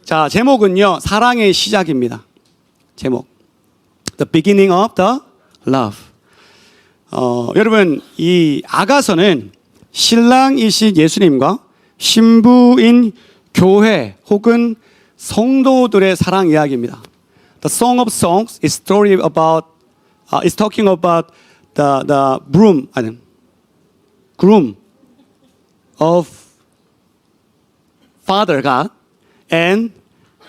자, 제목은요, 사랑의 시작입니다. 제목. The beginning of the love. 여러분, 이 아가서는 신랑이신 예수님과 신부인 교회 혹은 성도들의 사랑 이야기입니다. The Song of Songs is story about, is talking about the groom of Father God and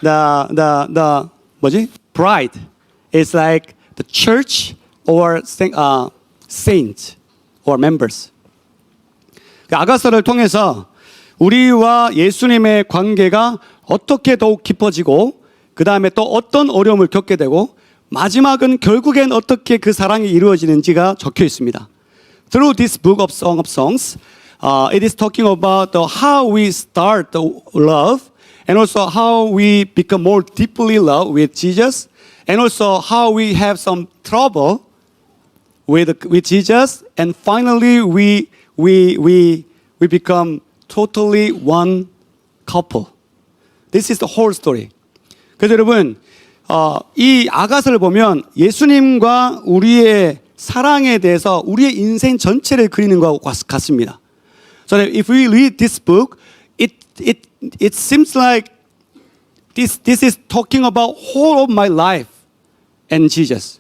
the bride is like the church or saints or members. 아가서를 통해서 우리와 예수님의 관계가 어떻게 더욱 깊어지고 그 다음에 또 어떤 어려움을 겪게 되고 마지막은 결국엔 어떻게 그 사랑이 이루어지는지가 적혀 있습니다. Through this book of Song of Songs, it is talking about how we start the love and also how we become more deeply loved with Jesus and also how we have some trouble with Jesus and finally we become totally one couple. This is the whole story. 그래서 여러분, 이 아가서를 보면 예수님과 우리의 사랑에 대해서 우리의 인생 전체를 그리는 것과 같습니다. So if we read this book, it seems like this is talking about whole of my life and Jesus.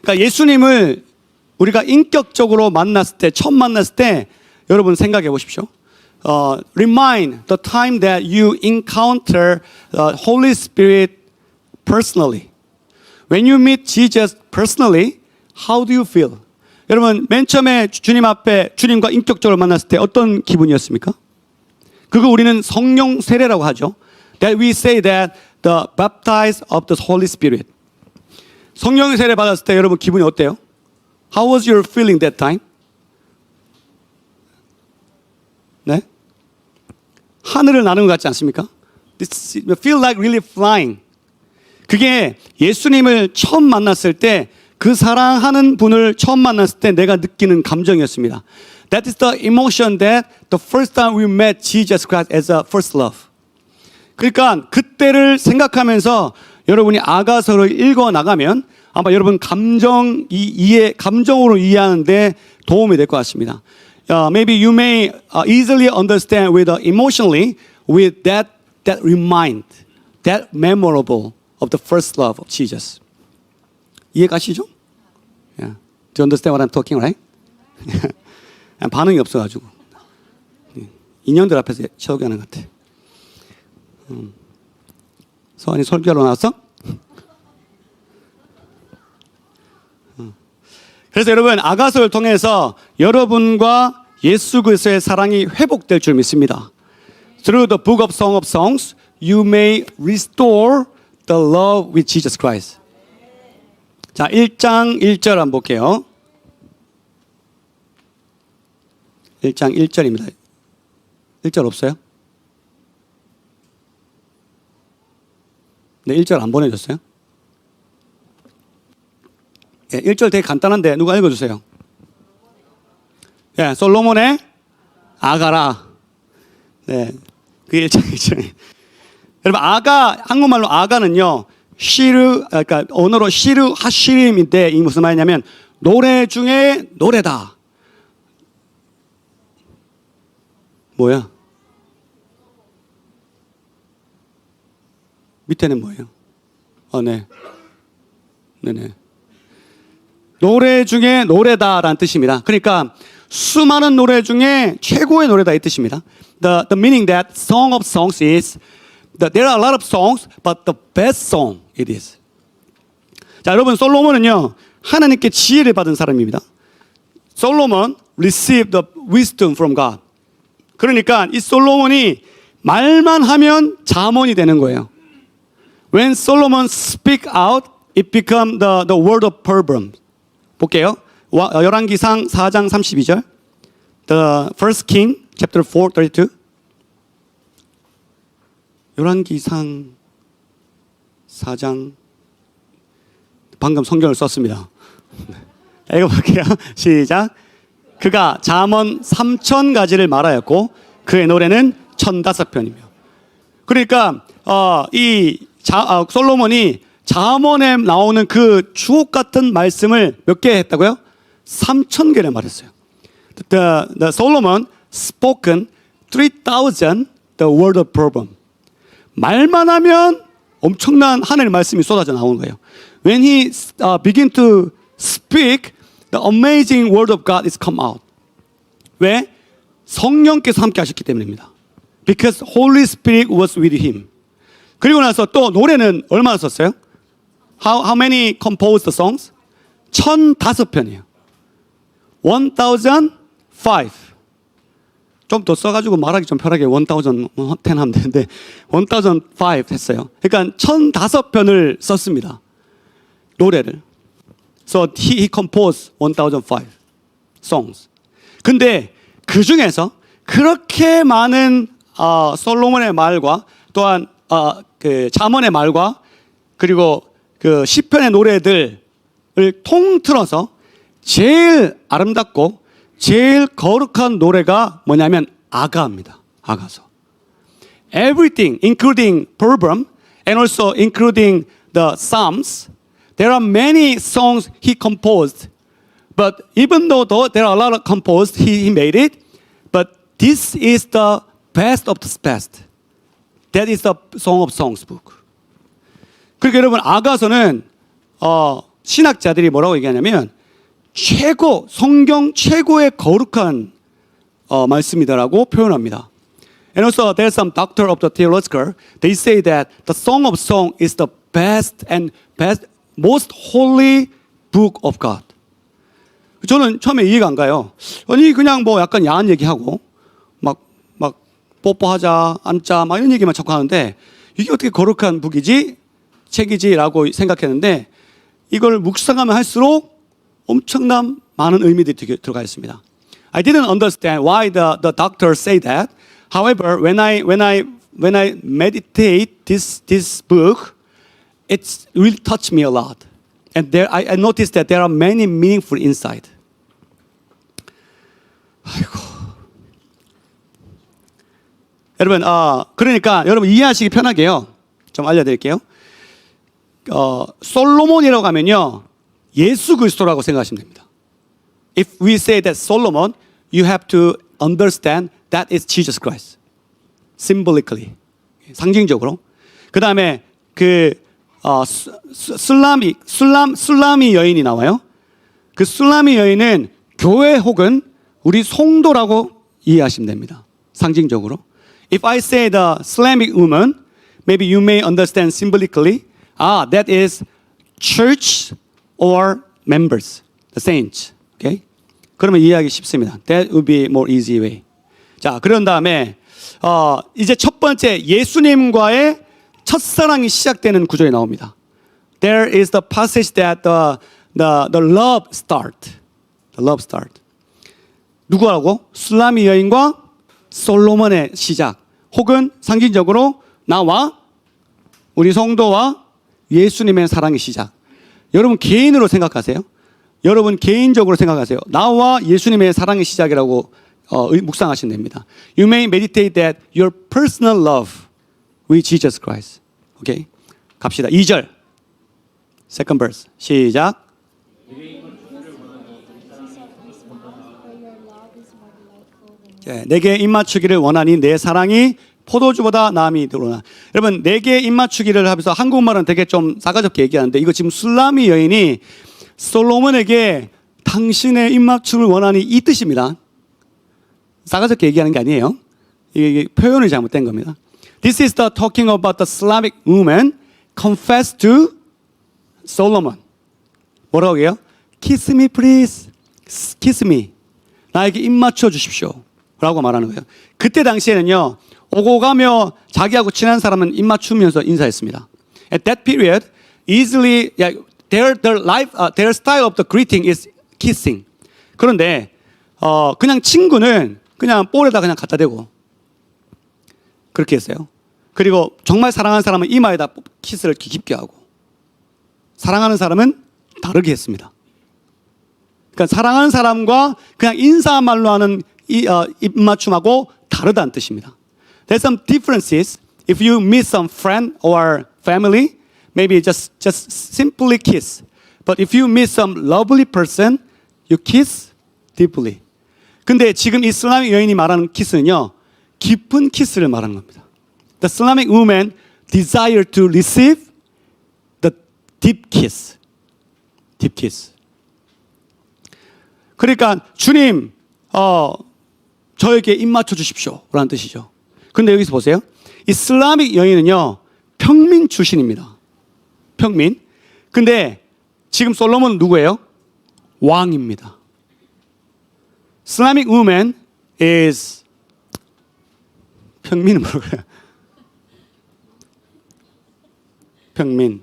그러니까 예수님을 우리가 인격적으로 만났을 때, 처음 만났을 때 여러분 생각해 보십시오. Remind the time that you encounter the Holy Spirit personally. When you meet Jesus personally, how do you feel? 여러분, 맨 처음에 주님 앞에 주님과 인격적으로 만났을 때 어떤 기분이었습니까? 그거 우리는 성령 세례라고 하죠. That we say that the baptize of the Holy Spirit. 성령 세례 받았을 때 여러분 기분이 어때요? How was your feeling that time? 네? 하늘을 나는 것 같지 않습니까? You feel like really flying. 그게 예수님을 처음 만났을 때 그 사랑하는 분을 처음 만났을 때 내가 느끼는 감정이었습니다. That is the emotion that the first time we met Jesus Christ as a first love. 그러니까 그때를 생각하면서 여러분이 아가서를 읽어 나가면 아마 여러분 감정으로 이해하는데 도움이 될 것 같습니다. Maybe you may easily understand with emotionally with that remind, that memorable of the first love of Jesus. 이해가시죠? Yeah. Do you understand what I'm talking, right? 반응이 없어가지고 인형들 앞에서 설교하는 것 같아. 서원이 설교하러 나왔어? 그래서 여러분 아가서를 통해서 여러분과 예수 그리스도의 사랑이 회복될 줄 믿습니다. Through the book of Song of Songs, you may restore the love with Jesus Christ. 자, 1장 1절 한번 볼게요. 1장 1절입니다. 1절 없어요? 네, 1절 안 보내줬어요? 네, 1절 되게 간단한데 누가 읽어주세요. 네, 솔로몬의 아가라. 네, 그게 1장 1절. 여러분, 한국말로 아가는요, 그러니까 언어로 시르 하시림인데 이 무슨 말이냐면 노래 중에 노래다. 뭐야? 밑에는 뭐예요? 네. 네네. 노래 중에 노래다라는 뜻입니다. 그러니까 수많은 노래 중에 최고의 노래다 이 뜻입니다. The meaning that Song of Songs is that there are a lot of songs, but the best song it is. 자, 여러분 솔로몬은요 하나님께 지혜를 받은 사람입니다. 솔로몬 received the wisdom from God. 그러니까 이 솔로몬이 말만 하면 잠언이 되는 거예요. When Solomon speak out, it become the word of proverb. 볼게요. 열왕기상 4장 32절. The first king, chapter 4, 32. 열왕기상 4장. 방금 성경을 썼습니다. 읽어볼게요. 시작. 그가 잠언 3,000가지를 말하였고 그의 노래는 1,005편이며. 그러니까 솔로몬이 잠언에 나오는 그 주옥 같은 말씀을 몇 개 했다고요? 3,000개를 말했어요. The Solomon spoken 3,000 the word of proverb. 말만 하면 엄청난 하늘의 말씀이 쏟아져 나오는 거예요. When he begin to speak, the amazing word of God is come out. 왜? 성령께서 함께 하셨기 때문입니다. Because Holy Spirit was with him. 그리고 나서 또 노래는 얼마나 썼어요? How many composed the songs? 1,005편이에요. 1,005. 좀 더 써가지고 말하기 좀 편하게 1,010 하면 되는데 1,005 했어요. 그러니까 1,005편을 썼습니다. 노래를. So he composed 1,005 songs. 근데 그 중에서 그렇게 많은 솔로몬의 말과 또한 그 잠언의 말과 그리고 그 시편의 노래들을 통틀어서 제일 아름답고 제일 거룩한 노래가 뭐냐면 아가입니다. 아가서. Everything, including proverb and also including the psalms, there are many songs he composed. But even though there are a lot of composed, he made it. But this is the best of the best. That is the Song of Songs book. 그러니까 여러분 아가서는 신학자들이 뭐라고 얘기하냐면 최고 성경 최고의 거룩한 말씀이다라고 표현합니다. And also there's some doctor of the theological. They say that the Song of Song is the best and most holy book of God. 저는 처음에 이해가 안 가요. 아니 그냥 뭐 약간 야한 얘기하고 막 뽀뽀하자, 앉자 막 이런 얘기만 자꾸 하는데 이게 어떻게 거룩한 북이지? 책이지라고 생각했는데 이걸 묵상하면 할수록 엄청난 많은 의미들이 들어가 있습니다. I didn't understand why the doctors say that. However, when I meditate this book, it's really touched me a lot. And I noticed that there are many meaningful insight. 아이고. 여러분, 그러니까 여러분 이해하시기 편하게요. 좀 알려드릴게요. 솔로몬이라고 하면요, 예수 그리스도라고 생각하시면 됩니다. If we say that Solomon, you have to understand that is Jesus Christ. Symbolically, 상징적으로. 그 다음에 술라미 여인이 나와요. 그 술라미 여인은 교회 혹은 우리 성도라고 이해하시면 됩니다. 상징적으로. If I say the Islamic woman, maybe you may understand symbolically. That is church or members, the saints. Okay? 그러면 이해하기 쉽습니다. That would be more easy way. 자, 그런 다음에 이제 첫 번째 예수님과의 첫사랑이 시작되는 구절이 나옵니다. There is the passage that the love start. The love start. 누구하고? 술라미 여인과 솔로몬의 시작. 혹은 상징적으로 나와 우리 성도와 예수님의 사랑의 시작. 여러분 개인으로 생각하세요. 여러분 개인적으로 생각하세요. 나와 예수님의 사랑의 시작이라고 묵상하시면 됩니다. You may meditate that your personal love with Jesus Christ. 오케이? 갑시다. 2절. Second verse. 시작. 내게 입맞추기를 원하니 내 사랑이 포도주보다 남이 들어오나. 여러분 내게 입맞추기를 하면서 한국말은 되게 좀 싸가지없게 얘기하는데 이거 지금 술라미 여인이 솔로몬에게 당신의 입맞춤을 원하니 이 뜻입니다. 싸가지없게 얘기하는 게 아니에요. 이게 표현이 잘못된 겁니다. This is the talking about the Islamic woman confessed to Solomon. 뭐라고 해요? Kiss me please. Kiss me. 나에게 입 맞춰 주십시오. 라고 말하는 거예요. 그때 당시에는요. 오고 가며 자기하고 친한 사람은 입 맞추면서 인사했습니다. At that period, easily their style of the greeting is kissing. 그런데 그냥 친구는 그냥 볼에다 그냥 갖다 대고 그렇게 했어요. 그리고 정말 사랑하는 사람은 이마에다 키스를 깊게 하고 사랑하는 사람은 다르게 했습니다. 그러니까 사랑하는 사람과 그냥 인사말로 하는 입맞춤하고 다르다는 뜻입니다. There's some differences if you meet some friend or family, maybe just simply kiss. But if you meet some lovely person, you kiss deeply. 근데 지금 이슬람의 여인이 말하는 키스는요, 깊은 키스를 말하는 겁니다. The Islamic woman desire to receive the deep kiss. Deep kiss. 그러니까 주님, 저에게 입 맞춰 주십시오. 라는 뜻이죠. 근데 여기서 보세요. 이슬람의 여인은요, 평민 출신입니다. 평민. 근데 지금 솔로몬은 누구예요? 왕입니다. Islamic woman is 평민은 뭐라고 그래요? 평민.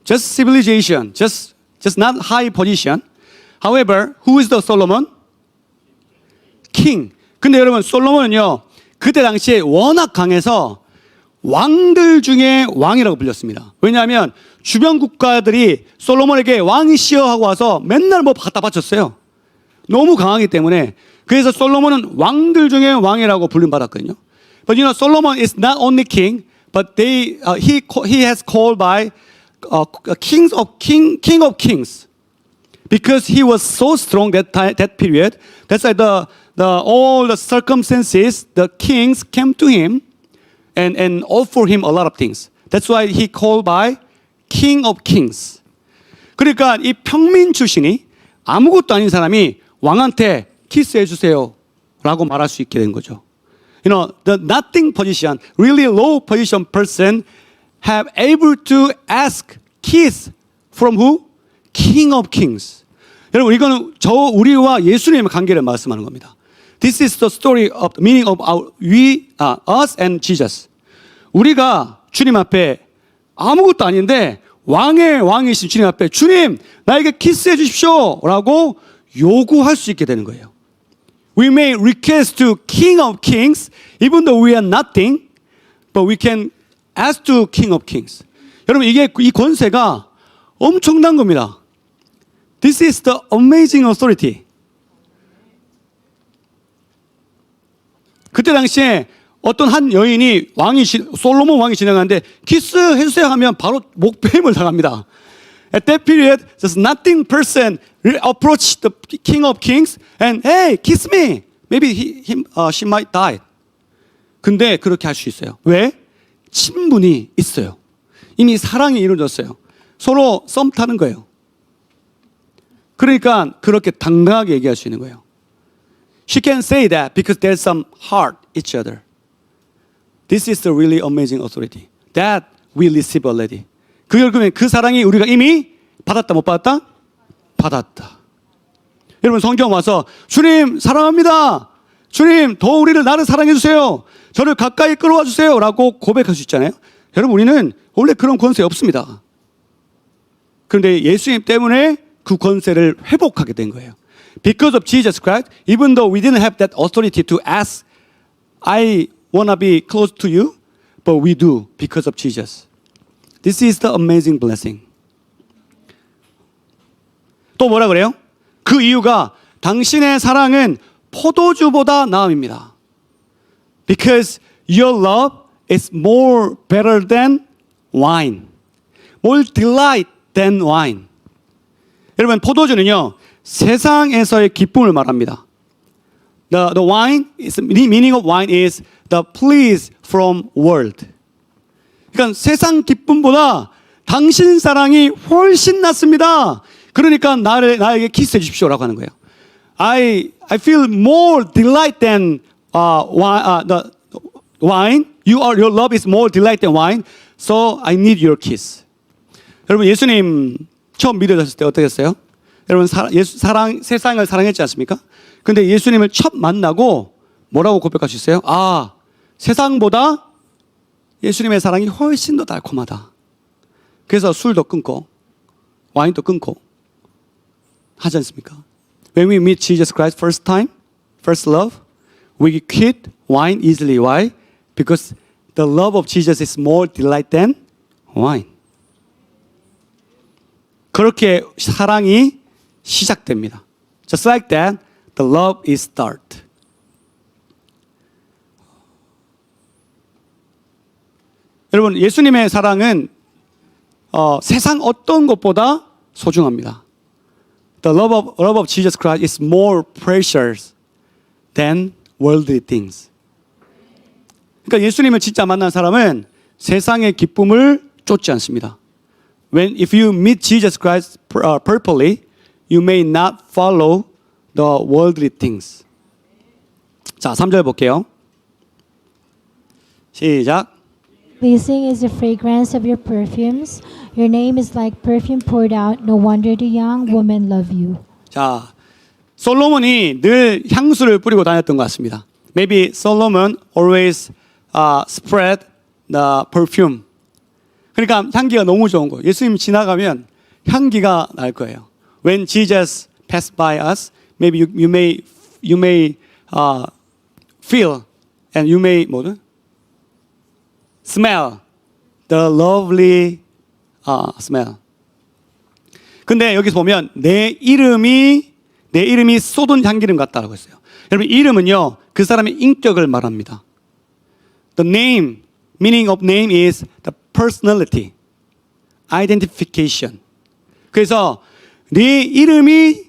Just civilization, just not high position. However, who is the Solomon? King. 근데 여러분, 솔로몬은요, 그때 당시에 워낙 강해서 왕들 중에 왕이라고 불렸습니다. 왜냐하면 주변 국가들이 솔로몬에게 왕이시여 하고 와서 맨날 뭐 갖다 바쳤어요. 너무 강하기 때문에. 그래서 솔로몬은 왕들 중에 왕이라고 불림받았거든요. But you know, Solomon is not only king, but he has called by king of kings, because he was so strong that period. That's why all the circumstances, the kings came to him and offer him a lot of things. That's why he called by king of kings. 그러니까 이 평민 출신이 아무것도 아닌 사람이 왕한테 키스해 주세요라고 말할 수 있게 된 거죠. You know, the nothing position, really low position person have able to ask kiss from who? King of kings. 여러분, 이거는 우리와 예수님의 관계를 말씀하는 겁니다. This is the story of the meaning of us and Jesus. 우리가 주님 앞에 아무것도 아닌데 왕의 왕이신 주님 앞에 주님 나에게 키스해 주십시오 라고 요구할 수 있게 되는 거예요. We may request to King of Kings even though we are nothing, but we can ask to King of Kings. 여러분, 이 권세가 엄청난 겁니다. This is the amazing authority. 그때 당시에 어떤 한 여인이 솔로몬 왕이 지나가는데 키스해주세요 하면 바로 목배임을 당합니다. At that period, just nothing person approached the King of Kings and hey, kiss me. Maybe she might die. 근데 그렇게 할 수 있어요. 왜? 친분이 있어요. 이미 사랑이 이루어졌어요. 서로 썸 타는 거예요. 그러니까 그렇게 당당하게 얘기할 수 있는 거예요. She can say that because there's some heart each other. This is the really amazing authority that we receive already. 그 결국엔 그 사랑이 우리가 이미 받았다 못 받았다? 받았다. 여러분, 성경 와서 주님 사랑합니다. 주님 더 나를 사랑해 주세요. 저를 가까이 끌어와 주세요 라고 고백할 수 있잖아요. 여러분, 우리는 원래 그런 권세 없습니다. 그런데 예수님 때문에 그 권세를 회복하게 된 거예요. Because of Jesus Christ, even though we didn't have that authority to ask, I want to be close to you, but we do because of Jesus. This is the amazing blessing. 또 뭐라 그래요? 그 이유가 당신의 사랑은 포도주보다 나음입니다. Because your love is more better than wine. More delight than wine. 여러분, 포도주는요, 세상에서의 기쁨을 말합니다. The wine, the meaning of wine is the please from world. 그러니까 세상 기쁨보다 당신 사랑이 훨씬 낫습니다. 그러니까 나에게 키스해 주십시오라고 하는 거예요. I feel more delight than the wine. Your love is more delight than wine. So I need your kiss. 여러분, 예수님 처음 믿어졌을 때 어떻게 했어요? 여러분, 세상을 사랑했지 않습니까? 근데 예수님을 첫 만나고 뭐라고 고백할 수 있어요? 세상보다 예수님의 사랑이 훨씬 더 달콤하다. 그래서 술도 끊고 와인도 끊고 하지 않습니까? When we meet Jesus Christ first time, first love, we quit wine easily. Why? Because the love of Jesus is more delight than wine. 그렇게 사랑이 시작됩니다. Just like that, the love is start. 여러분, 예수님의 사랑은 세상 어떤 것보다 소중합니다. The love of Jesus Christ is more precious than worldly things. 그러니까 예수님을 진짜 만난 사람은 세상의 기쁨을 쫓지 않습니다. If you meet Jesus Christ purposely, you may not follow the worldly things. 자, 3절 볼게요. 시작. Pleasing is the fragrance of your perfumes. Your name is like perfume poured out. No wonder the young women love you. 자, 솔로몬이 늘 향수를 뿌리고 다녔던 것 같습니다. Maybe Solomon always spread the perfume. 그러니까 향기가 너무 좋은 거예요. 예수님 지나가면 향기가 날 거예요. When Jesus passed by us, maybe you may feel and you may 뭐든 smell the lovely smell. 근데 여기서 보면 내 이름이 쏟은 향기름 같다라고 했어요. 여러분, 이름은요 그 사람의 인격을 말합니다. The name, meaning of name is the personality, identification. 그래서 네 이름이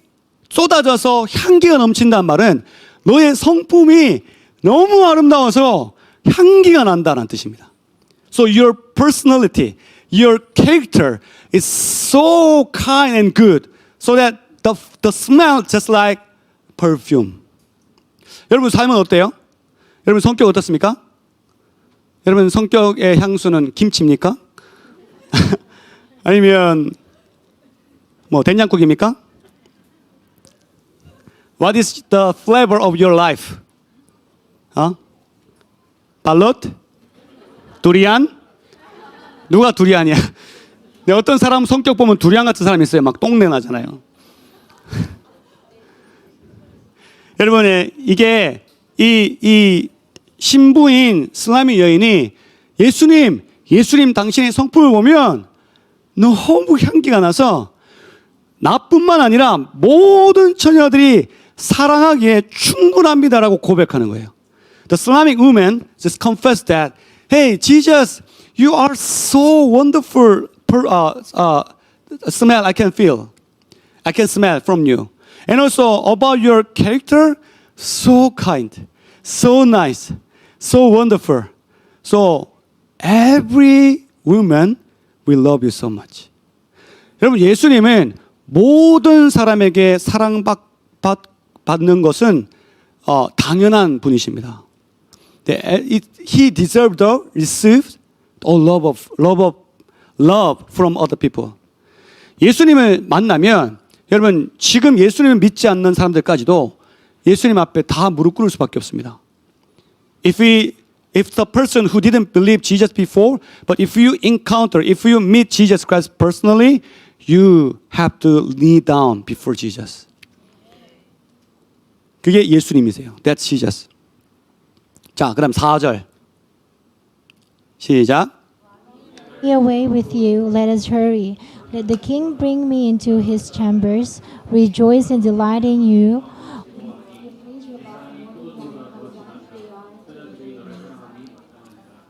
쏟아져서 향기가 넘친다는 말은 너의 성품이 너무 아름다워서 향기가 난다는 뜻입니다. So your personality, your character is so kind and good, so that the smell just like perfume. 여러분 삶은 어때요? 여러분 성격 어떻습니까? 여러분 성격의 향수는 김치입니까? 아니면 뭐 된장국입니까? What is the flavor of your life? 발롯? 두리안? 누가 두리안이야? 근데 어떤 사람 성격 보면 두리안 같은 사람이 있어요. 막 똥내 나잖아요. 여러분, 이게 이 신부인 슬라미 여인이 예수님 당신의 성품을 보면 너무 향기가 나서 나뿐만 아니라 모든 처녀들이 사랑하기에 충분합니다라고 고백하는 거예요. The Islamic woman just confessed that, hey, Jesus, you are so wonderful. Smell I can feel. I can smell from you. And also about your character, so kind, so nice, so wonderful. So every woman will love you so much. 여러분, 예수님은 모든 사람에게 사랑받는 것은 당연한 분이십니다. He deserved to receive all love from other people. 예수님을 만나면 여러분 지금 예수님을 믿지 않는 사람들까지도 예수님 앞에 다 무릎 꿇을 수밖에 없습니다. If the person who didn't believe Jesus before, but if you meet Jesus Christ personally, you have to kneel down before Jesus. 그게 예수님이세요. That's Jesus. 자, 그다음 4절. 시작. Be away with you, let us hurry. Let the king bring me into his chambers. Rejoice and delight in you.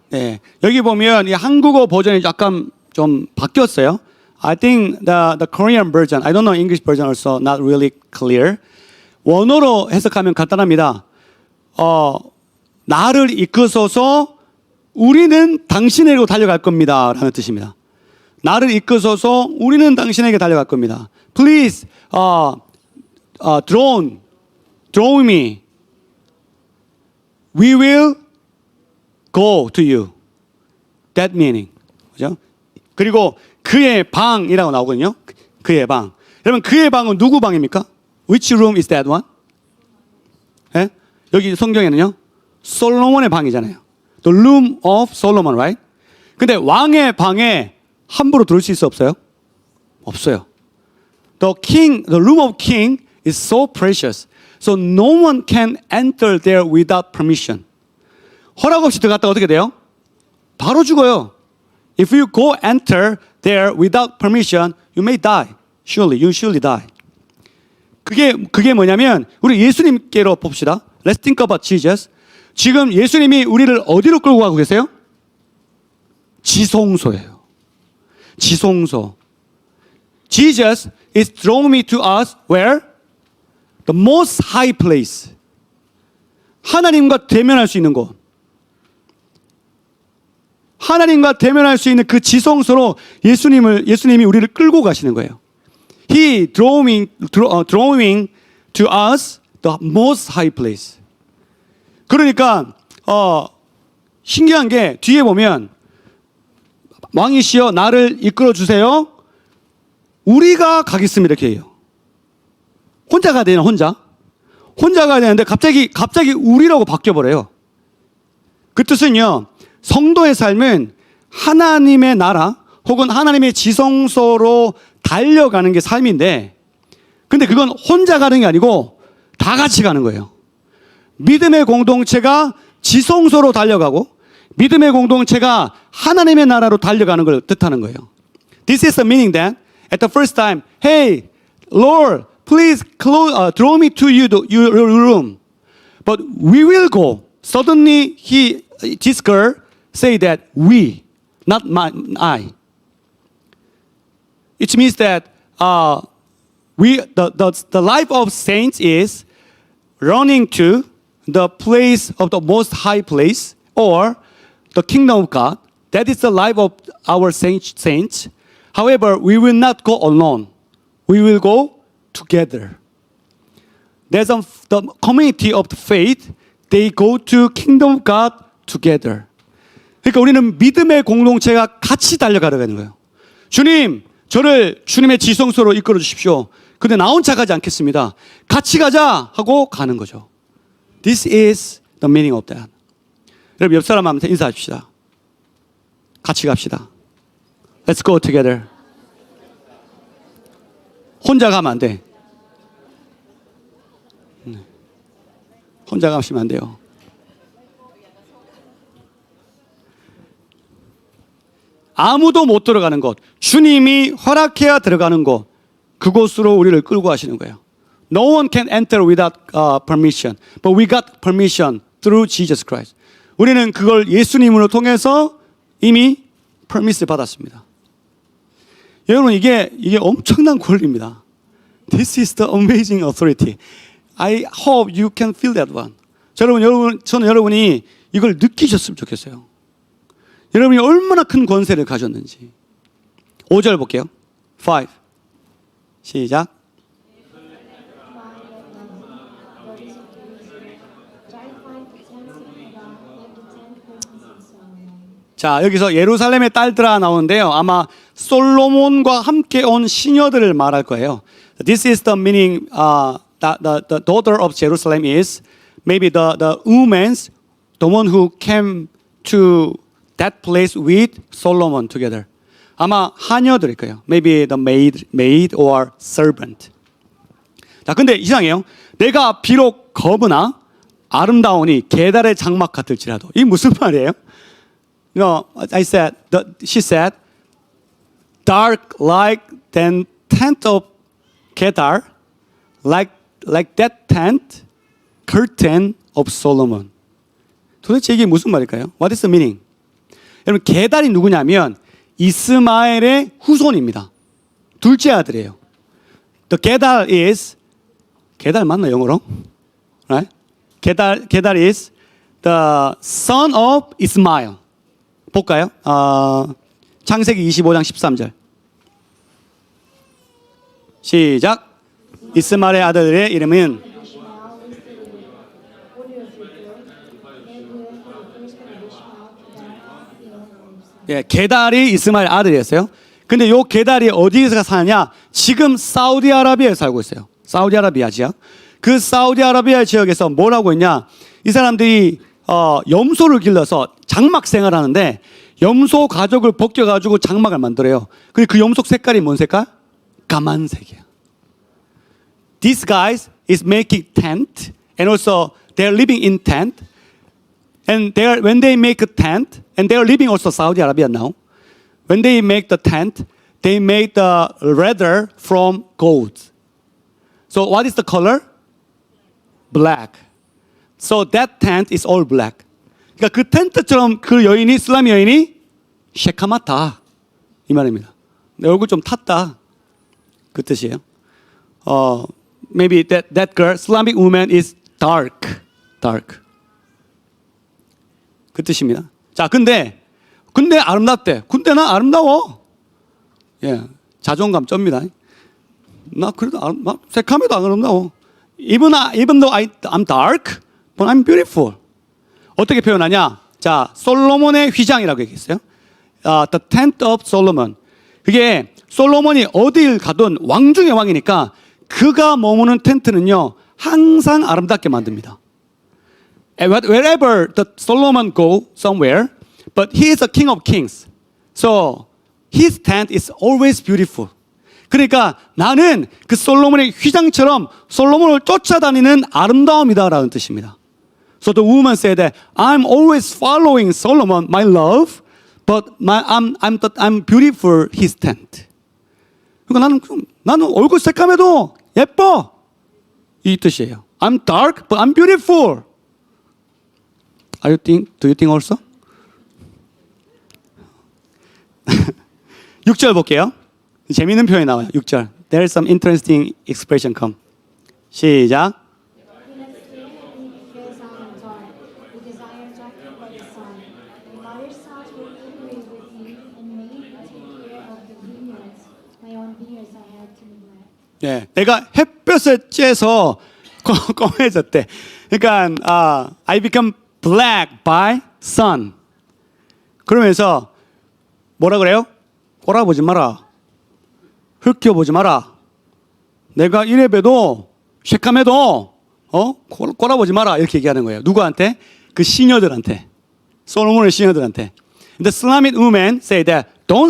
네, 여기 보면 이 한국어 버전이 약간 좀 바뀌었어요. I think the Korean version, I don't know English version also not really clear. 원어로 해석하면 간단합니다. 나를 이끄소서 우리는 당신에게로 달려갈 겁니다 라는 뜻입니다. 나를 이끄소서 우리는 당신에게 달려갈 겁니다. Please draw me. We will go to you. That meaning. 그죠? 그리고 그의 방이라고 나오거든요. 그의 방. 여러분 그의 방은 누구 방입니까? Which room is that one? 예? 여기 성경에는요. 솔로몬의 방이잖아요. The room of Solomon, right? 근데 왕의 방에 함부로 들어올 수 있어 없어요? 없어요. The room of king is so precious. So no one can enter there without permission. 허락 없이 들어갔다가 어떻게 돼요? 바로 죽어요. If you go enter there without permission, you may die. You surely die. 그게 뭐냐면 우리 예수님께로 봅시다. Let's think about Jesus. 지금 예수님이 우리를 어디로 끌고 가고 계세요? 지성소예요. 지성소. Jesus is drawing me to us where? The most high place. 하나님과 대면할 수 있는 곳. 하나님과 대면할 수 있는 그 지성소로 예수님이 우리를 끌고 가시는 거예요. He drawing to us the most high place. 그러니까 신기한 게 뒤에 보면 왕이시여 나를 이끌어 주세요. 우리가 가겠습니다 이렇게 해요. 혼자 가야 되나 혼자 가야 되는데 갑자기 우리라고 바뀌어버려요. 그 뜻은요, 성도의 삶은 하나님의 나라 혹은 하나님의 지성소로 달려가는 게 삶인데, 근데 그건 혼자 가는 게 아니고 다 같이 가는 거예요. 믿음의 공동체가 지성소로 달려가고 믿음의 공동체가 하나님의 나라로 달려가는 걸 뜻하는 거예요. This is the meaning that at the first time, hey, Lord, please draw me to your room. But we will go. Suddenly, this girl say that we, not I. It means that the life of saints is running to the place of the most high place or the kingdom of God. That is the life of our saints. However, we will not go alone. We will go together. There's the community of the faith. They go to kingdom of God together. 그러니까 우리는 믿음의 공동체가 같이 달려가는 거예요. 주님, 저를 주님의 지성소로 이끌어 주십시오. 근데 나 혼자 가지 않겠습니다. 같이 가자 하고 가는 거죠. This is the meaning of that. 여러분 옆 사람한테 인사합시다. 같이 갑시다. Let's go together. 혼자 가면 안 돼. 혼자 가시면 안 돼요. 아무도 못 들어가는 곳, 주님이 허락해야 들어가는 곳, 그곳으로 우리를 끌고 가시는 거예요. No one can enter without permission, but we got permission through Jesus Christ. 우리는 그걸 예수님으로 통해서 이미 permission 받았습니다. 여러분 이게 엄청난 권리입니다. This is the amazing authority. I hope you can feel that one. 저는 여러분이 이걸 느끼셨으면 좋겠어요. 여러분이 얼마나 큰 권세를 가졌는지. 5절 볼게요. 5. 시작. 자, 여기서 예루살렘의 딸들아 나오는데요. 아마 솔로몬과 함께 온 시녀들을 말할 거예요. This is the meaning. The daughter of Jerusalem is maybe the women's, the one who came to that place with Solomon together. 아마 하녀들일 거예요. Maybe the maid or servant. 자, 근데 이상해요. 내가 비록 검으나 아름다우니 계달의 장막 같을지라도. 이게 무슨 말이에요? No, she said, dark like the tent of Kedar, like that tent, curtain of Solomon. 도대체 이게 무슨 말일까요? What is the meaning? 여러분, 게달이 누구냐면 이스마엘의 후손입니다. 둘째 아들이에요. The Kedar is, 게달 맞나 영어로? Right? 게달 is the son of Ismail. 볼까요? 창세기 25장 13절. 시작. 이스마엘의 아들의 이름은 게달이 이스마엘 아들이었어요. 근데 요 게달이 어디에서 사느냐? 지금 사우디아라비아에 살고 있어요. 사우디아라비아 지역. 그 사우디아라비아 지역에서 뭘 하고 있냐? 이 사람들이 염소를 길러서 장막 생활하는데 염소 가죽을 벗겨가지고 장막을 만들어요. 근데 그 염소 색깔이 뭔 색깔? 까만색이야. These guys is making tent and also they're living in tent. And when they make a tent, and they are living also Saudi Arabia now. When they make the tent, they make the leather from gold. So what is the color? Black. So that tent is all black. 그러니까 그 텐트처럼 그 여인이, 슬람 여인이 쉐카마타 이 말입니다. 내 얼굴 좀 탔다 그 뜻이에요. Maybe that girl, Islamic woman is dark. 그 뜻입니다. 자, 근데 아름답대. 근데 나 아름다워. 예, 자존감 쩝니다. 나 그래도 새카매도 안 아름다워. Even though I'm dark, but I'm beautiful. 어떻게 표현하냐? 자, 솔로몬의 휘장이라고 얘기했어요. The tent of Solomon. 그게 솔로몬이 어딜 가든 왕 중의 왕이니까 그가 머무는 텐트는요 항상 아름답게 만듭니다. Wherever the Solomon go somewhere, but he is a king of kings, so his tent is always beautiful. 그러니까 나는 그 솔로몬의 휘장처럼 솔로몬을 쫓아다니는 아름다움이다라는 뜻입니다. So the woman said that I'm always following Solomon, my love, but I'm beautiful his tent. 그러니까 나는 얼굴 새까매도 예뻐 이 뜻이에요. I'm dark, but I'm beautiful. Do you think also? 6절 볼게요. 재미있는 표현이 나와요. 6절. There's some interesting expression come. 시작. 네, 내가 햇볕에 쬐서 검해졌대. 그러니까 I become black by sun. 그러면서 뭐라 그래요? 꼬라보지 마라. 흙겨보지 마라. 내가 이래봬도 쉐캄해도 꼬라보지 마라 이렇게 얘기하는 거예요. 누구한테? 그 시녀들한테. 솔로몬의 시녀들한테. The Islamic woman say that don't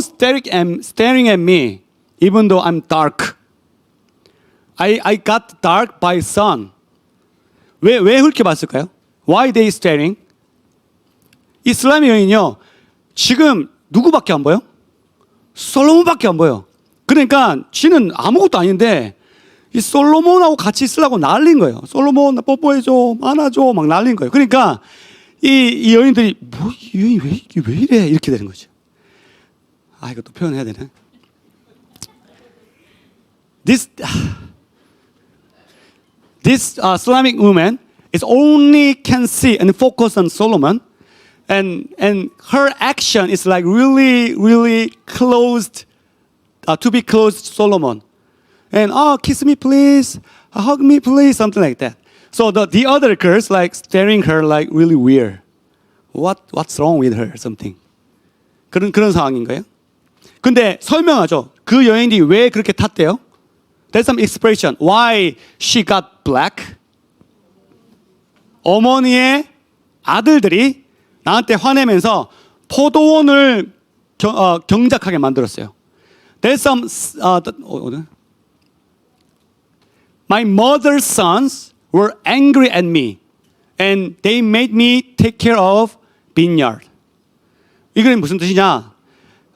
staring at me even though I'm dark. I got dark by sun. 왜 훑겨봤을까요? Why they staring? 이슬람의 여인이요. 지금 누구밖에 안 보여? 솔로몬밖에 안 보여. 그러니까 지는 아무것도 아닌데 이 솔로몬하고 같이 있으려고 난린 거예요. 솔로몬 나 뽀뽀해줘, 안아줘 막 난린 거예요. 그러니까 이 여인들이 이 여인 왜 이래 이렇게 되는 거죠. 이것도 표현해야 되네. This Islamic woman is only can see and focus on Solomon, and her action is like really closed to be close to Solomon, and kiss me please, hug me please, something like that. So the other girls like staring her like really weird. What's wrong with her? Something. 그런 상황인 거예요. 근데 설명하죠. 그 여인이 왜 그렇게 탔대요? There's some expression. Why she got black? 어머니의 아들들이 나한테 화내면서 포도원을 경작하게 만들었어요. There's some My mother's sons were angry at me and they made me take care of vineyard. 이건 무슨 뜻이냐?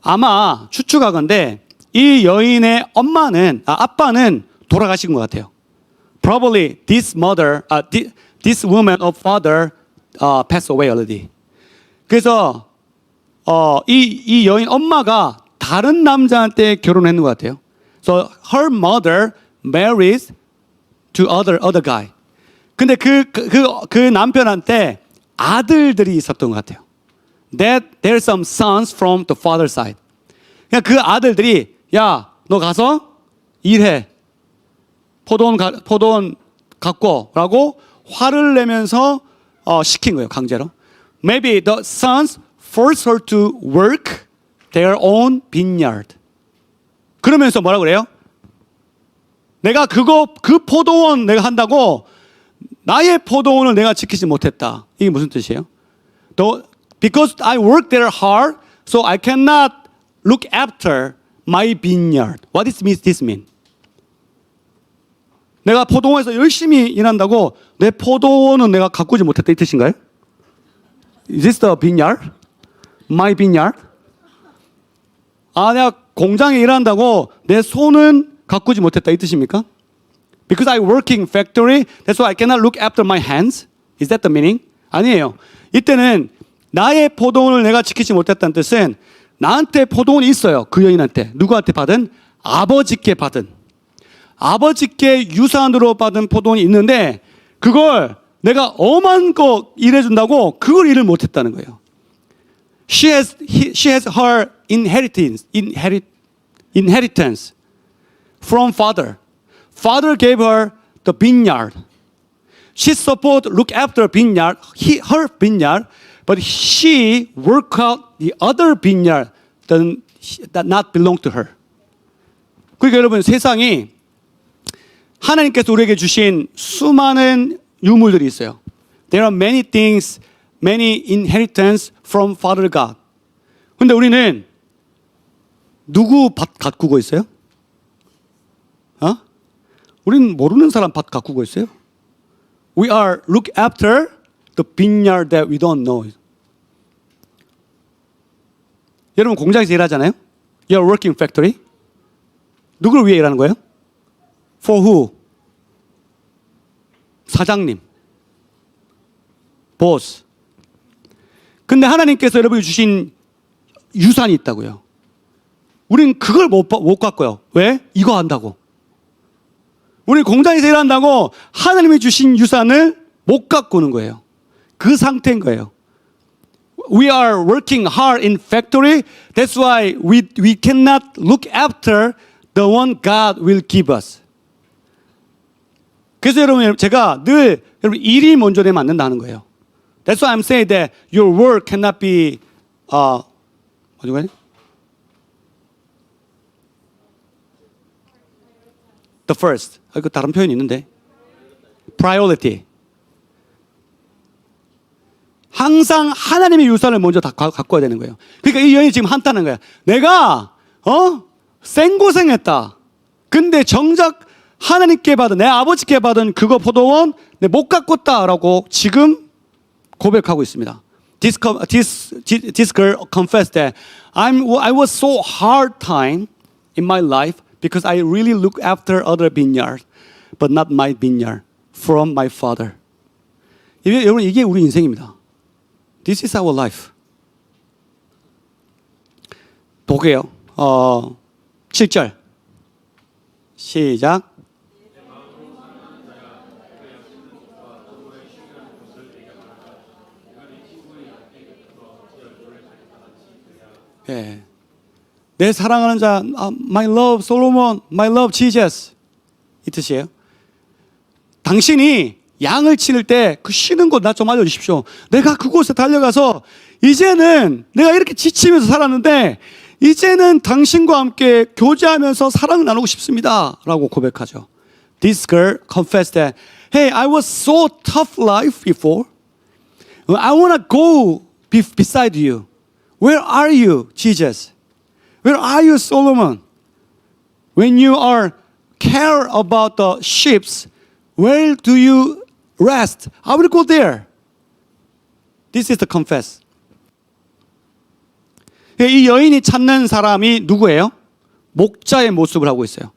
아마 추측하건대 이 여인의 아빠는 돌아가신 것 같아요. Probably this woman of father passed away already. 그래서 이 여인 엄마가 다른 남자한테 결혼했는 것 같아요. So her mother marries to other guy. 근데 그 남편한테 아들들이 있었던 것 같아요. That there's some sons from the father side. 그냥 그 아들들이 야, 너 가서 일해. 포도원 갖고라고 화를 내면서 시킨 거예요, 강제로. Maybe the sons forced her to work their own vineyard. 그러면서 뭐라 그래요? 내가 그 포도원 내가 한다고 나의 포도원을 내가 지키지 못했다. 이게 무슨 뜻이에요? Because I worked there hard, so I cannot look after my vineyard. What does this mean? 내가 포도원에서 열심히 일한다고 내 포도원은 내가 가꾸지 못했다 이 뜻인가요? Is this the vineyard? My vineyard? 내가 공장에 일한다고 내 손은 가꾸지 못했다 이 뜻입니까? Because I work in factory, that's why I cannot look after my hands. Is that the meaning? 아니에요. 이때는 나의 포도원을 내가 지키지 못했다는 뜻은 나한테 포도원이 있어요. 그 여인한테. 누구한테 받은? 아버지께 받은. 아버지께 유산으로 받은 포도원이 있는데 그걸 내가 엄한 거 일해준다고 그걸 일을 못했다는 거예요. She has her inheritance from father. Father gave her the vineyard. She's supposed to look after vineyard, her vineyard, but she worked out the other vineyard that not belong to her. 그러니까 여러분 세상이 하나님께서 우리에게 주신 수많은 유물들이 있어요. There are many things, many inheritance from Father God. 근데 우리는 누구 밭 가꾸고 있어요? 우리는 모르는 사람 밭 가꾸고 있어요. We are look after the vineyard that we don't know. 여러분 공장에서 일하잖아요. You are working factory. 누구를 위해 일하는 거예요? For who? 사장님. boss. 근데 하나님께서 여러분이 주신 유산이 있다고요. 우린 그걸 못 갖고요. 왜? 이거 한다고. 우리 공장에서 일한다고 하나님이 주신 유산을 못 가꾸는 거예요. 그 상태인 거예요. We are working hard in factory. That's why we cannot look after the one God will give us. 그래서 여러분 제가 늘 여러분 일이 먼저 되면 안 된다는 거예요. That's why I'm saying that your work cannot be 어디 가니? The first. 그 다른 표현이 있는데. Priority. 항상 하나님의 유산을 먼저 다 갖고 와야 되는 거예요. 그러니까 이 여인이 지금 한다는 거야. 내가 생고생했다. 근데 정작 하나님께 받은 내 아버지께 받은 그거 포도원 내 못 가꿨다라고 지금 고백하고 있습니다. This girl confessed that I was so hard time in my life because I really look after other vineyards, but not my vineyard from my father. 여러분 이게 우리 인생입니다. This is our life. 보게요. 7절. 시작. 예. 내 사랑하는 자, my love Solomon, my love Jesus. 이 뜻이에요. 당신이 양을 치를 때 그 쉬는 곳 나 좀 알려주십시오. 내가 그곳에 달려가서 이제는 내가 이렇게 지치면서 살았는데 이제는 당신과 함께 교제하면서 사랑을 나누고 싶습니다. 라고 고백하죠. This girl confessed that, hey, I was so tough life before. I want to go beside you. Where are you, Jesus? Where are you, Solomon? When you are care about the sheep, where do you rest? I will go there. This is the confess. 이 여인이 찾는 사람이 누구예요? 목자의 모습을 하고 있어요.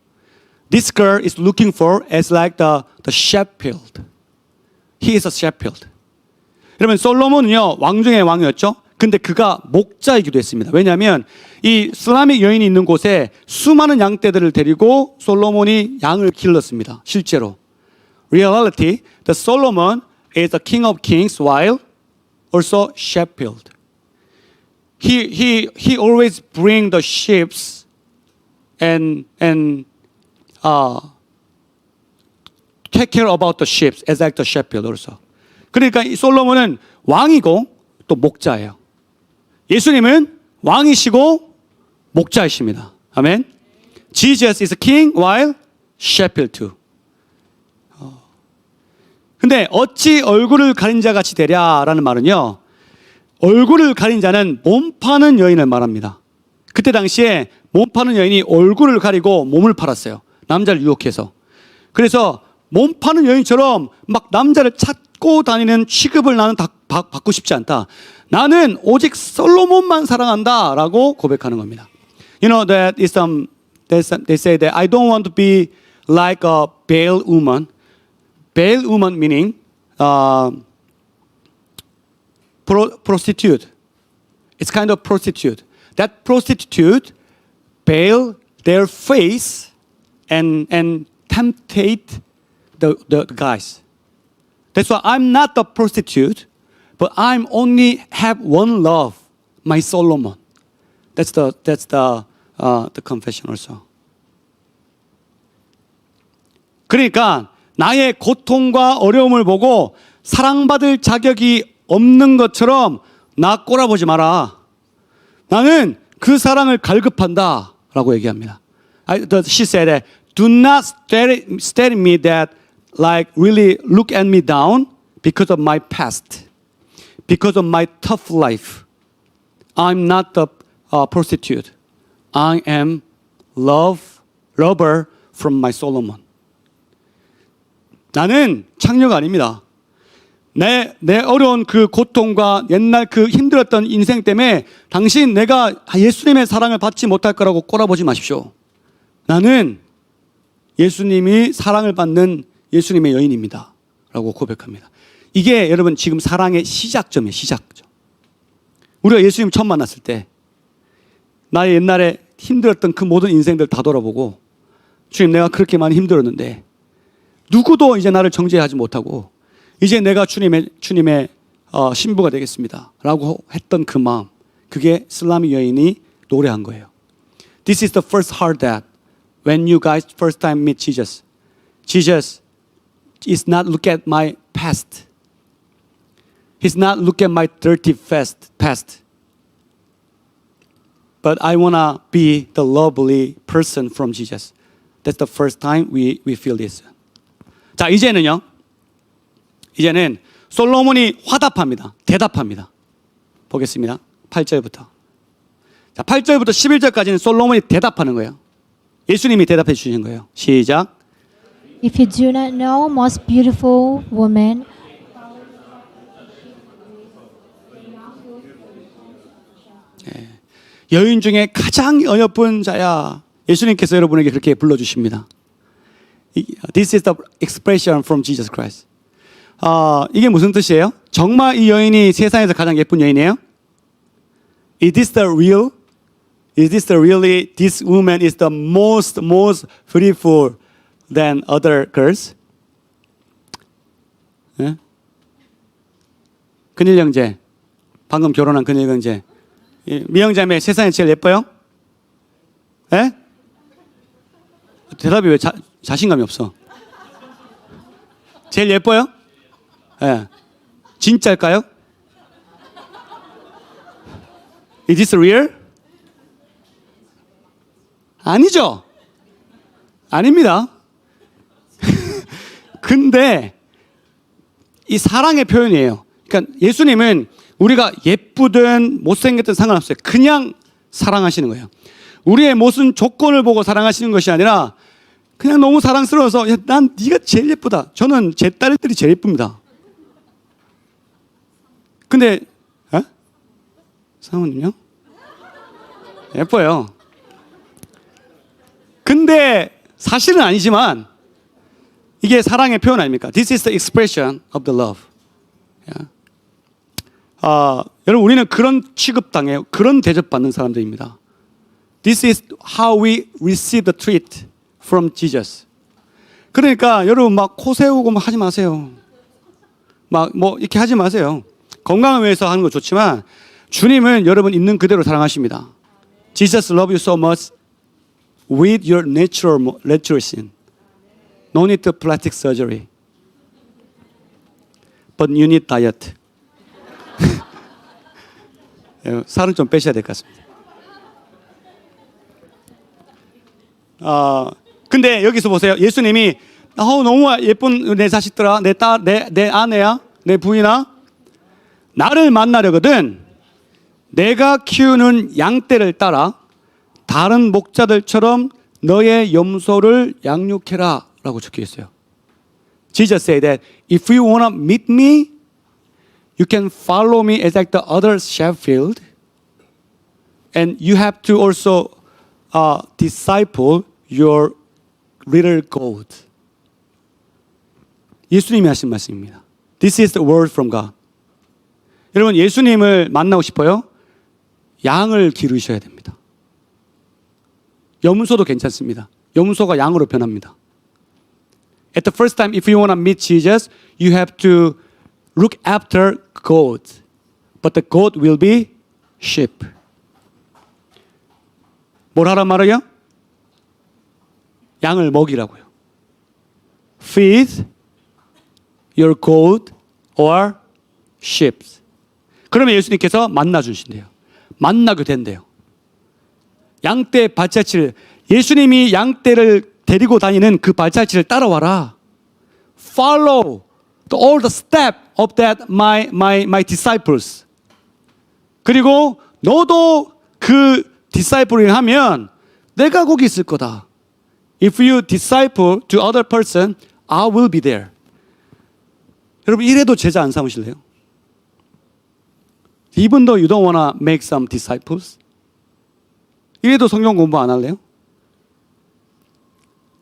This girl is looking for as like the shepherd. He is a shepherd. 여러분 솔로몬은요 왕 중의 왕이었죠. 근데 그가 목자이기도 했습니다. 왜냐하면 이 슬라믹 여인이 있는 곳에 수많은 양떼들을 데리고 솔로몬이 양을 길렀습니다. 실제로. Reality, the Solomon is the king of kings while also shepherd. He always bring the sheep and take care about the sheep as like the shepherd also. 그러니까 이 솔로몬은 왕이고 또 목자예요. 예수님은 왕이시고 목자이십니다. 아멘. Jesus is a king while shepherd too. 근데 어찌 얼굴을 가린 자 같이 되랴라는 말은요. 얼굴을 가린 자는 몸 파는 여인을 말합니다. 그때 당시에 몸 파는 여인이 얼굴을 가리고 몸을 팔았어요. 남자를 유혹해서. 그래서 몸 파는 여인처럼 막 남자를 찾고 다니는 취급을 나는 받고 싶지 않다. 나는 오직 솔로몬만 사랑한다라고 고백하는 겁니다. You know that is they say that I don't want to be like a Baal woman. Baal woman meaning prostitute. It's kind of prostitute. that prostitute veil their face and temptate the guys. That's why I'm not the prostitute, but I'm only have one love, my Solomon. That's the confession also. 그러니까 나의 고통과 어려움을 보고 사랑받을 자격이 없는 것처럼 나 꼬라보지 마라. 나는 그 사랑을 갈급한다라고 얘기합니다. She said that, do not stare at me that like really look at me down because of my past, because of my tough life. I'm not the prostitute. I am lover from my Solomon. 나는 창녀가 아닙니다. 내 어려운 그 고통과 옛날 그 힘들었던 인생 때문에 당신 내가 예수님의 사랑을 받지 못할 거라고 꼬라보지 마십시오. 나는 예수님이 사랑을 받는 예수님의 여인입니다. 라고 고백합니다. 이게 여러분 지금 사랑의 시작점이에요. 시작점. 우리가 예수님 처음 만났을 때 나의 옛날에 힘들었던 그 모든 인생들 다 돌아보고 주님 내가 그렇게 많이 힘들었는데 누구도 이제 나를 정죄하지 못하고 이제 내가 주님의 신부가 되겠습니다. 라고 했던 그 마음, 그게 슬라미 여인이 노래한 거예요. This is the first heart that when you guys first time meet Jesus, Jesus is not look at my past. He's not look at my dirty past. But I wanna be the lovely person from Jesus. That's the first time we feel this. 자, 이제는 솔로몬이 화답합니다. 대답합니다. 보겠습니다. 8절부터. 자, 8절부터 11절까지는 솔로몬이 대답하는 거예요. 예수님이 대답해 주시는 거예요. 시작. If you do not know, most beautiful woman, 여인 중에 가장 어여쁜 자야. 예수님께서 여러분에게 그렇게 불러주십니다. This is the expression from Jesus Christ. 이게 무슨 뜻이에요? 정말 이 여인이 세상에서 가장 예쁜 여인이에요? Is this the real? Is this the really? This woman is the most beautiful than other girls? 네? 근일 형제, 방금 결혼한 근일 형제, 미영자매 세상에 제일 예뻐요? 예? 대답이 왜 자신감이 없어? 제일 예뻐요? 예. 진짜일까요? Is this real? 아니죠. 아닙니다. 근데 이 사랑의 표현이에요. 그러니까 예수님은 우리가 예쁘든 못생겼든 상관없어요. 그냥 사랑하시는 거예요. 우리의 무슨 조건을 보고 사랑하시는 것이 아니라 그냥 너무 사랑스러워서 야, 난 네가 제일 예쁘다. 저는 제 딸들이 제일 예쁩니다. 근데 사모님요? 예뻐요. 근데 사실은 아니지만 이게 사랑의 표현 아닙니까? This is the expression of the love. 여러분 우리는 그런 취급당해요. 그런 대접받는 사람들입니다. This is how we receive the treat from Jesus. 그러니까 여러분 막 코 세우고 막 하지 마세요. 막 뭐 이렇게 하지 마세요. 건강을 위해서 하는 거 좋지만 주님은 여러분 있는 그대로 사랑하십니다. Jesus loves you so much with your natural sin. No need to plastic surgery. But you need diet. 살은 좀 빼셔야 될 것 같습니다. 근데 여기서 보세요. 예수님이 너무 예쁜 내 자식들아, 내 딸, 내 아내야, 내 부인아, 나를 만나려거든 내가 키우는 양떼를 따라 다른 목자들처럼 너의 염소를 양육해라 라고 적혀 있어요. Jesus said that if you want to meet me, you can follow me as like the other shepherd, and you have to also disciple your little goat. 예수님이 하신 말씀입니다. This is the word from God. 여러분 예수님을 만나고 싶어요? 양을 기르셔야 됩니다. 염소도 괜찮습니다. 염소가 양으로 변합니다. At the first time, if you want to meet Jesus, you have to look after goats. But the goat will be sheep. 뭘 하란 말이에요? 양을 먹이라고요. Feed your goat or sheep. 그러면 예수님께서 만나 주신대요. 만나게 된대요. 양떼 발자취를, 예수님이 양떼를 데리고 다니는 그 발자취를 따라와라. Follow all the step of that my disciples. 그리고 너도 그 disciple을 하면 내가 거기 있을 거다. If you disciple to other person, I will be there. 여러분 이래도 제자 안 삼으실래요? Even though you don't want to make some disciples, 이래도 성경 공부 안 할래요?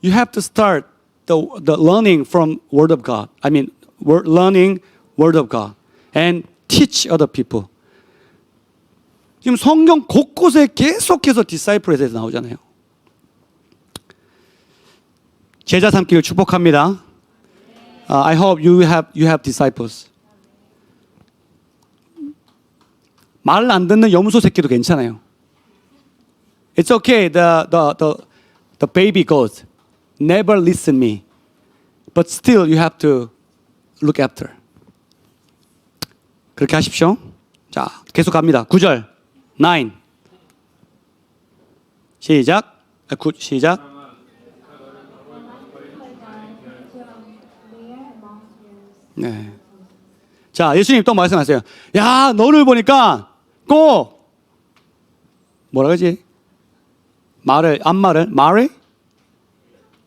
You have to start the learning from Word of God. I mean, learning Word of God and teach other people. 지금 성경 곳곳에 계속해서 disciple에 대해서 나오잖아요. 제자 삼기를 축복합니다. I hope you have disciples. 말 안 듣는 염소 새끼도 괜찮아요. It's okay. The baby goat never listen me, but still you have to look after. 그렇게 하십시오. 자, 계속 갑니다. 9절. 9. 시작. 시작. 네. 자, 예수님 또 말씀하세요. 야, 너를 보니까 꼭 뭐라 그러지? 앞말을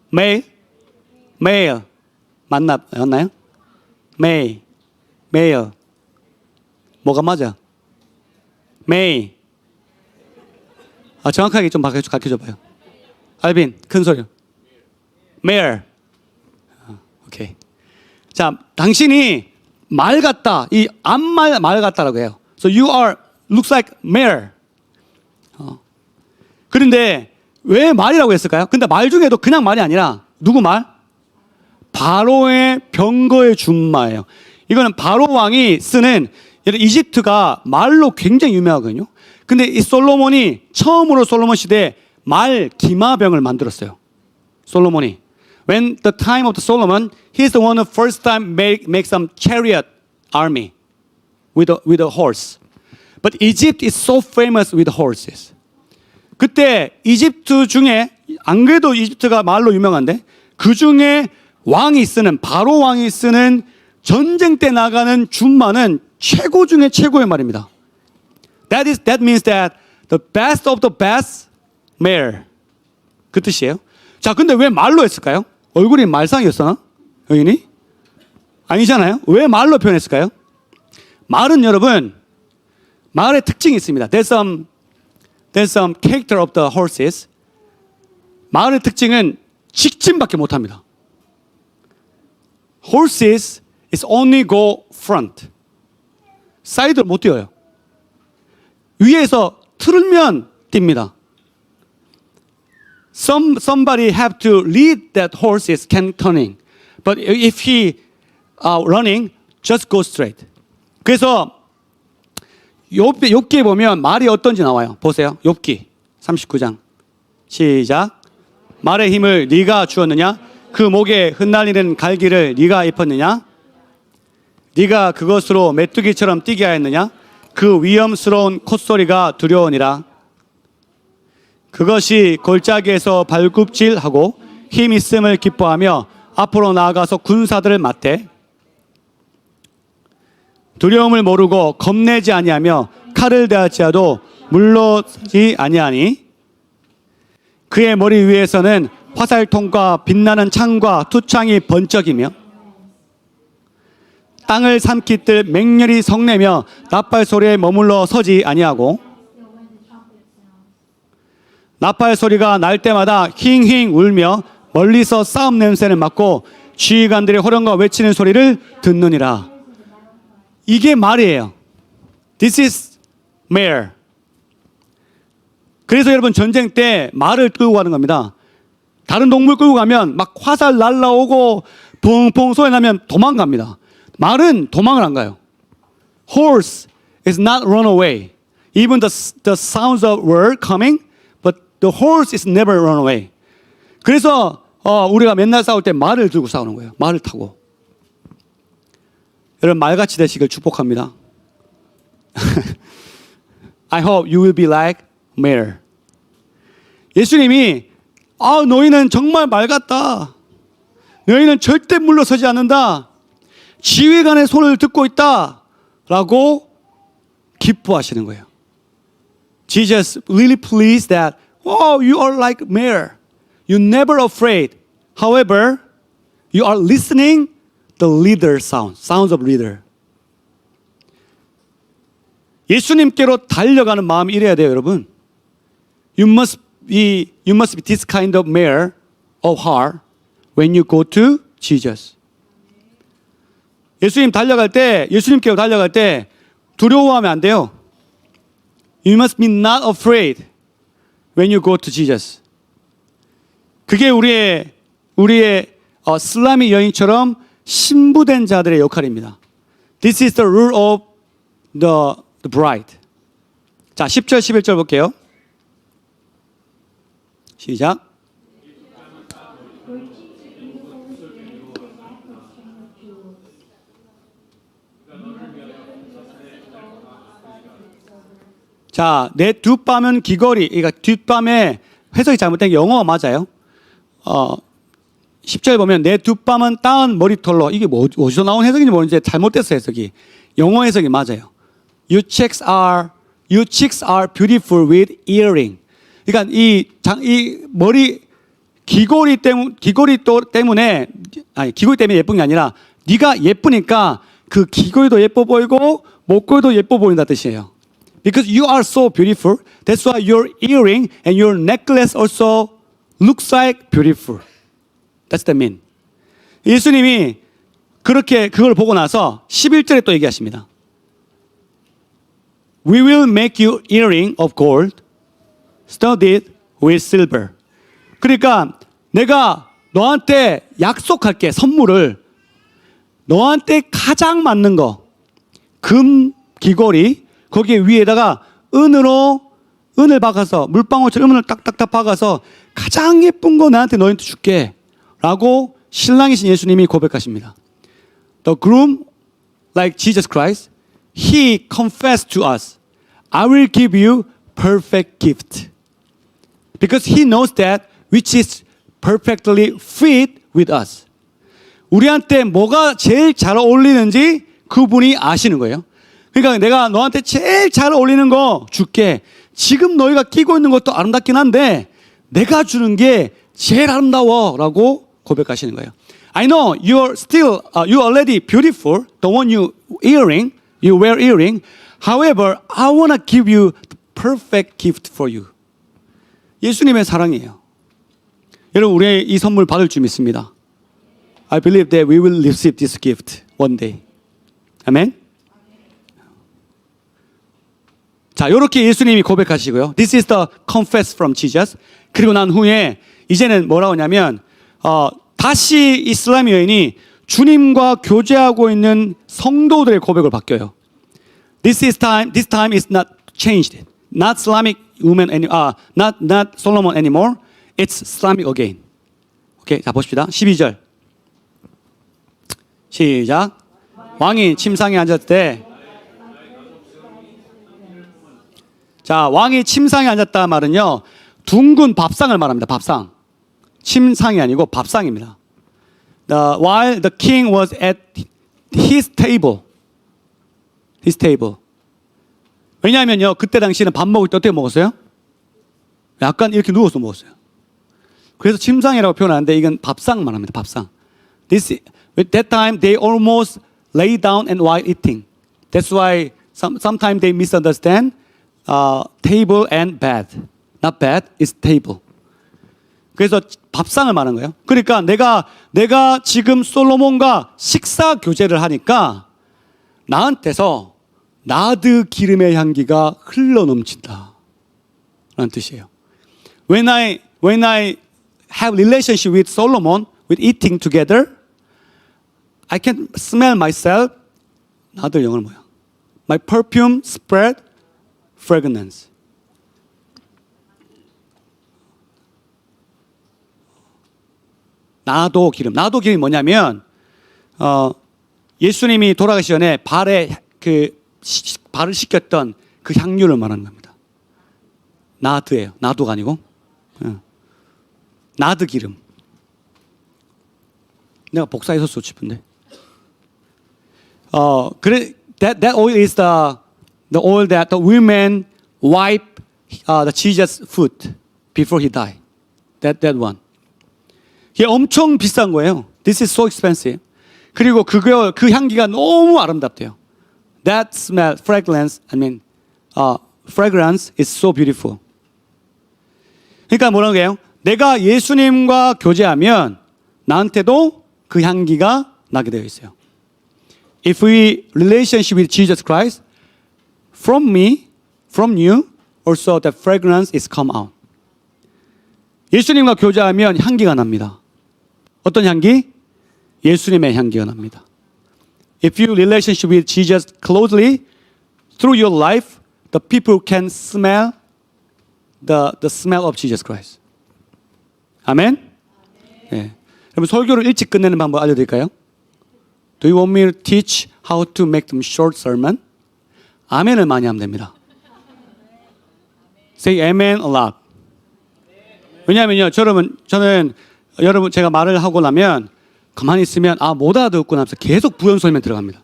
매일 맞나요? 매일 뭐가 맞아? 매일. 정확하게 좀 가르쳐줘 봐요. 알빈 큰 소리요. 매일. 오케이. 자, 당신이 말 같다. 이 앞말 말 같다라고 해요. So you looks like mare. 그런데 왜 말이라고 했을까요? 근데 말 중에도 그냥 말이 아니라 누구 말? 바로의 병거의 준마예요. 이거는 바로 왕이 쓰는, 이집트가 말로 굉장히 유명하거든요. 근데 이 솔로몬이 처음으로 솔로몬 시대에 말 기마병을 만들었어요. 솔로몬이. When the time of the Solomon, he's the one who first time make some chariot army with a horse. But Egypt is so famous with horses. 그때 이집트 중에, 안 그래도 이집트가 말로 유명한데, 그 중에 왕이 쓰는, 바로 왕이 쓰는 전쟁 때 나가는 준마는 최고 중에 최고의 말입니다. That means that the best of the best mare. 그 뜻이에요. 자, 근데 왜 말로 했을까요? 얼굴이 말상이었었나? 여인이? 아니잖아요. 왜 말로 표현했을까요? 말은 여러분, 말의 특징이 있습니다. There's some character of the horses. 말의 특징은 직진밖에 못합니다. Horses is only go front. 사이드로 못 뛰어요. 위에서 틀면 뜁니다. Somebody have to lead that horses can turning. But if he running, just go straight. 그래서 욥기에 보면 말이 어떤지 나와요. 보세요. 욥기 39장. 시작. 말의 힘을 네가 주었느냐? 그 목에 흩날리는 갈기를 네가 입혔느냐? 네가 그것으로 메뚜기처럼 뛰게 하였느냐? 그 위험스러운 콧소리가 두려우니라. 그것이 골짜기에서 발굽질하고 힘 있음을 기뻐하며 앞으로 나아가서 군사들을 맡대. 두려움을 모르고 겁내지 아니하며 칼을 대하지라도 물러서지 아니하니 그의 머리 위에서는 화살통과 빛나는 창과 투창이 번쩍이며 땅을 삼키듯 맹렬히 성내며 나팔 소리에 머물러 서지 아니하고 나팔 소리가 날 때마다 힝힝 울며 멀리서 싸움 냄새를 맡고 지휘관들의 호령과 외치는 소리를 듣느니라. 이게 말이에요. This is mare. 그래서 여러분 전쟁 때 말을 끌고 가는 겁니다. 다른 동물 끌고 가면 막 화살 날라오고 펑펑 소리 나면 도망갑니다. 말은 도망을 안 가요. Horse is not run away. Even the sounds of word coming, but the horse is never run away. 그래서 우리가 맨날 싸울 때 말을 들고 싸우는 거예요. 말을 타고. 여러분 말같이 되시길 축복합니다. I hope you will be like mare. 예수님이 너희는 정말 말 같다. 너희는 절대 물러서지 않는다. 지휘관의 손을 듣고 있다. 라고 기뻐하시는 거예요. Jesus really pleased that, you are like mare. You're never afraid. However, you are listening the leader sounds of leader. 예수님께로 달려가는 마음이 이래야 돼요, 여러분. You must be this kind of mare of heart when you go to Jesus. 예수님께로 달려갈 때 두려워하면 안 돼요. You must be not afraid when you go to Jesus. 그게 우리의 슬라미 여인처럼 신부된 자들의 역할입니다. This is the rule of the bride. 자, 10절, 11절 볼게요. 시작. 자, 내 뒷밤은 귀걸이. 그러니까 뒷밤에 해석이 잘못된 게 영어가 맞아요. 10절 보면 내 뒷밤은 따은 머리털로. 이게 어디서 나온 해석인지 모르는데 잘못됐어요, 해석이. 영어 해석이 맞아요. Your cheeks are beautiful with earring. 그러니까 이 머리 귀걸이 때문에 예쁜 게 아니라 네가 예쁘니까 그 귀걸이도 예뻐 보이고 목걸이도 예뻐 보인다 뜻이에요. Because you are so beautiful, that's why your earring and your necklace also looks like beautiful. That's the mean. 예수님이 그걸 보고 나서 11절에 또 얘기하십니다. We will make you earring of gold, studded with silver. 그러니까 내가 너한테 약속할게, 선물을. 너한테 가장 맞는 거, 금 귀걸이, 거기에 위에다가 은을 박아서, 물방울처럼 은을 딱딱딱 박아서 가장 예쁜 거 너한테 줄게. 라고 신랑이신 예수님이 고백하십니다. The groom, like Jesus Christ, he confessed to us, I will give you perfect gift. Because he knows that which is perfectly fit with us. 우리한테 뭐가 제일 잘 어울리는지 그분이 아시는 거예요. 그러니까 내가 너한테 제일 잘 어울리는 거 줄게. 지금 너희가 끼고 있는 것도 아름답긴 한데 내가 주는 게 제일 아름다워 라고 고백하시는 거예요. I know you're already beautiful. The one you wear earring. However, I want to give you the perfect gift for you. 예수님의 사랑이에요. 여러분, 우리 이 선물 받을 줄 믿습니다. I believe that we will receive this gift one day. 아멘. 자, 이렇게 예수님이 고백하시고요. This is the confess from Jesus. 그리고 난 후에 이제는 뭐라고 하냐면 다시 이슬람 여인이 주님과 교제하고 있는 성도들의 고백을 바뀌어요. This time is not changed. Not Islamic woman not Solomon anymore. It's Islamic again. 오케이, 자 보십시다. 12절. 시작. 왕이 침상에 앉았을 때, 자, 왕이 침상에 앉았다 말은요, 둥근 밥상을 말합니다. 밥상. 침상이 아니고 밥상입니다. While the king was at his table. 왜냐하면요, 그때 당시에는 밥 먹을 때 어떻게 먹었어요? 약간 이렇게 누워서 먹었어요. 그래서 침상이라고 표현하는데 이건 밥상 말합니다. 밥상. At that time they almost lay down and while eating. That's why sometimes they misunderstand table and bed. Not bed, it's table. 그래서 밥상을 말하는 거예요. 그러니까 내가 지금 솔로몬과 식사 교제를 하니까 나한테서 나드 기름의 향기가 흘러 넘친다. 라는 뜻이에요. When I have relationship with Solomon, with eating together, I can smell myself. 나도 영어로 뭐야? My perfume spread fragrance. 나도 기름. 나도 기름이 뭐냐면 예수님이 돌아가시 전에 발에 발을 씻겼던 그 향유를 말하는 겁니다. 나드예요. 나도가 아니고 나드 기름. 내가 복사해서 쓰고 싶은데. 그래 that oil is the oil that the women wipe the Jesus' foot before he died. That one. 이게 엄청 비싼 거예요. This is so expensive. 그리고 그 향기가 너무 아름답대요. That smell, fragrance, fragrance is so beautiful. 그러니까 뭐라고 해요? 내가 예수님과 교제하면 나한테도 그 향기가 나게 되어 있어요. If we relationship with Jesus Christ, from me, from you, also the fragrance is come out. 예수님과 교제하면 향기가 납니다. 어떤 향기? 예수님의 향기가 납니다. If you relationship with Jesus closely, through your life, the people can smell the smell of Jesus Christ. 아멘? 네. 여러분 설교를 일찍 끝내는 방법 알려드릴까요? Do you want me to teach how to make them short sermon? 아멘을 많이 하면 됩니다. Say amen a lot. 왜냐하면요, 저는 여러분 제가 말을 하고 나면 가만히 있으면 못 알아듣고 나면서 계속 부연설명 들어갑니다.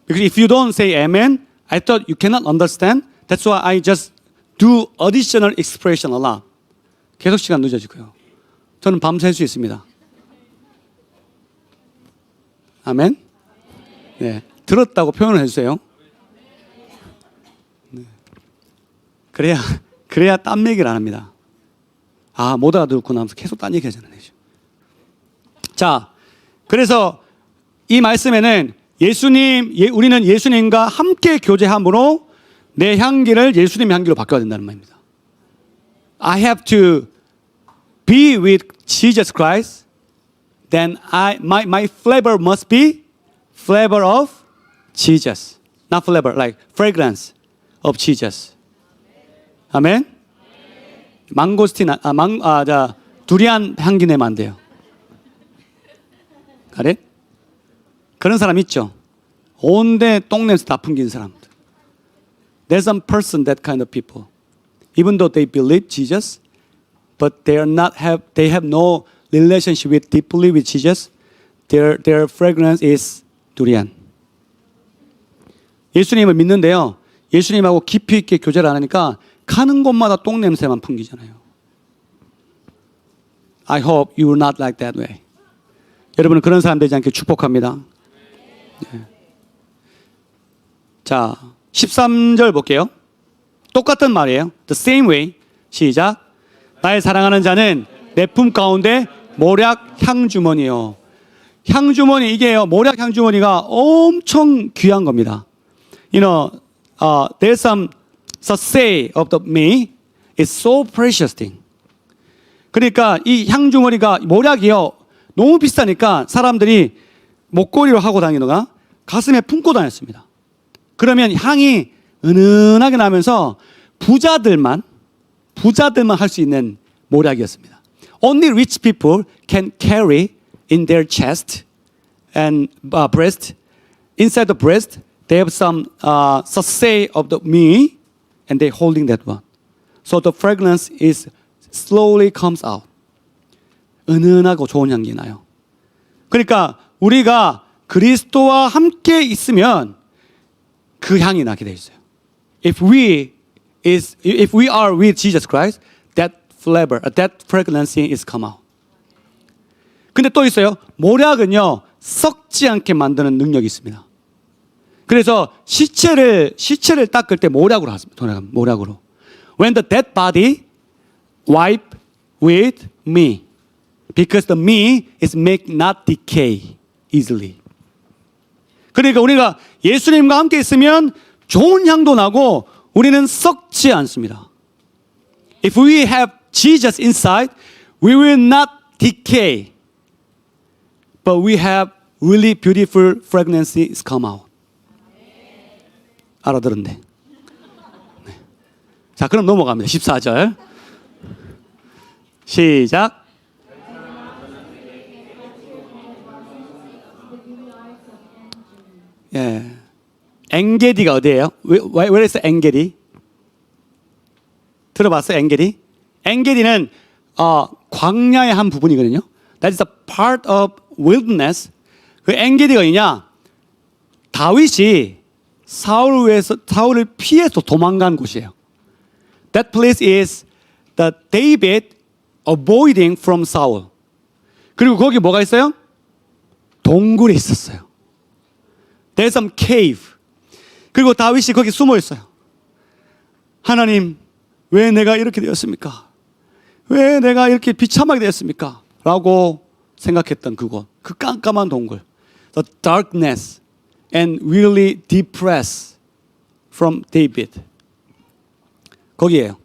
Because if you don't say amen, I thought you cannot understand. That's why I just do additional expression a lot. 계속 시간 늦어지고요. 저는 밤샐 수 있습니다. 아멘? 네. 들었다고 표현을 해주세요. 네. 그래야 딴 얘기를 안 합니다. 못 알아듣고 나면서 계속 딴 얘기 하잖아요. 자, 그래서 이 말씀에는 우리는 예수님과 함께 교제함으로 내 향기를 예수님의 향기로 바꿔야 된다는 말입니다. I have to be with Jesus Christ, then my flavor must be flavor of Jesus. Not flavor, like fragrance of Jesus. 아멘? 망고스틴, 두리안 향기 내면 안 돼요. 그래? 그런 사람 있죠? 온데 똥냄새 다 풍긴 사람들. There's some person, that kind of people. Even though they believe Jesus, but they have no relationship deeply with Jesus. Their fragrance is durian. 예수님을 믿는데요. 예수님하고 깊이 있게 교제를 안 하니까 가는 곳마다 똥 냄새만 풍기잖아요. I hope you are not like that way. 여러분은 그런 사람 되지 않게 축복합니다. 네. 자, 13절 볼게요. 똑같은 말이에요. The same way. 시작. 나의 사랑하는 자는 내 품 가운데 모략 향주머니요. 향주머니 이게요. 모략 향주머니가 엄청 귀한 겁니다. You know, there's some say of the me is so precious thing. 그러니까 이 향주머니가 모략이요. 너무 비싸니까 사람들이 목걸이로 하고 다니다가 가슴에 품고 다녔습니다. 그러면 향이 은은하게 나면서 부자들만 할 수 있는 모략이었습니다. Only rich people can carry in their chest and breast. Inside the breast, they have some sachet of the me, and they holding that one. So the fragrance is slowly comes out. 은은하고 좋은 향기 나요. 그러니까 우리가 그리스도와 함께 있으면 그 향이 나게 돼 있어요. If we are with Jesus Christ, that flavor, that fragrance is come out. 근데 또 있어요. 모략은요, 썩지 않게 만드는 능력이 있습니다. 그래서 시체를 닦을 때 모략으로 하습니다. 모략으로. When the dead body wipe with me, because the me is make not decay easily. 그러니까 우리가 예수님과 함께 있으면 좋은 향도 나고 우리는 썩지 않습니다. If we have Jesus inside, we will not decay. But we have really beautiful fragrances come out. 알아들었네. 네. 자, 그럼 넘어갑니다. 14절. 시작. 예. 엔게디가 어디예요? Where is 엔게디? 들어봤어요, 엔게디? 엔게디는 광야의 한 부분이거든요. That is a part of wilderness. 그 엔게디가 어디냐? 다윗이 사울을 피해서 도망간 곳이에요. That place is the David avoiding from Saul. 그리고 거기 뭐가 있어요? 동굴이 있었어요. There's some cave. 그리고 다윗이 거기 숨어 있어요. 하나님, 왜 내가 이렇게 되었습니까? 왜 내가 이렇게 비참하게 되었습니까? 라고 생각했던 그곳, 그 깜깜한 동굴. The darkness and really depressed from David. 거기에요.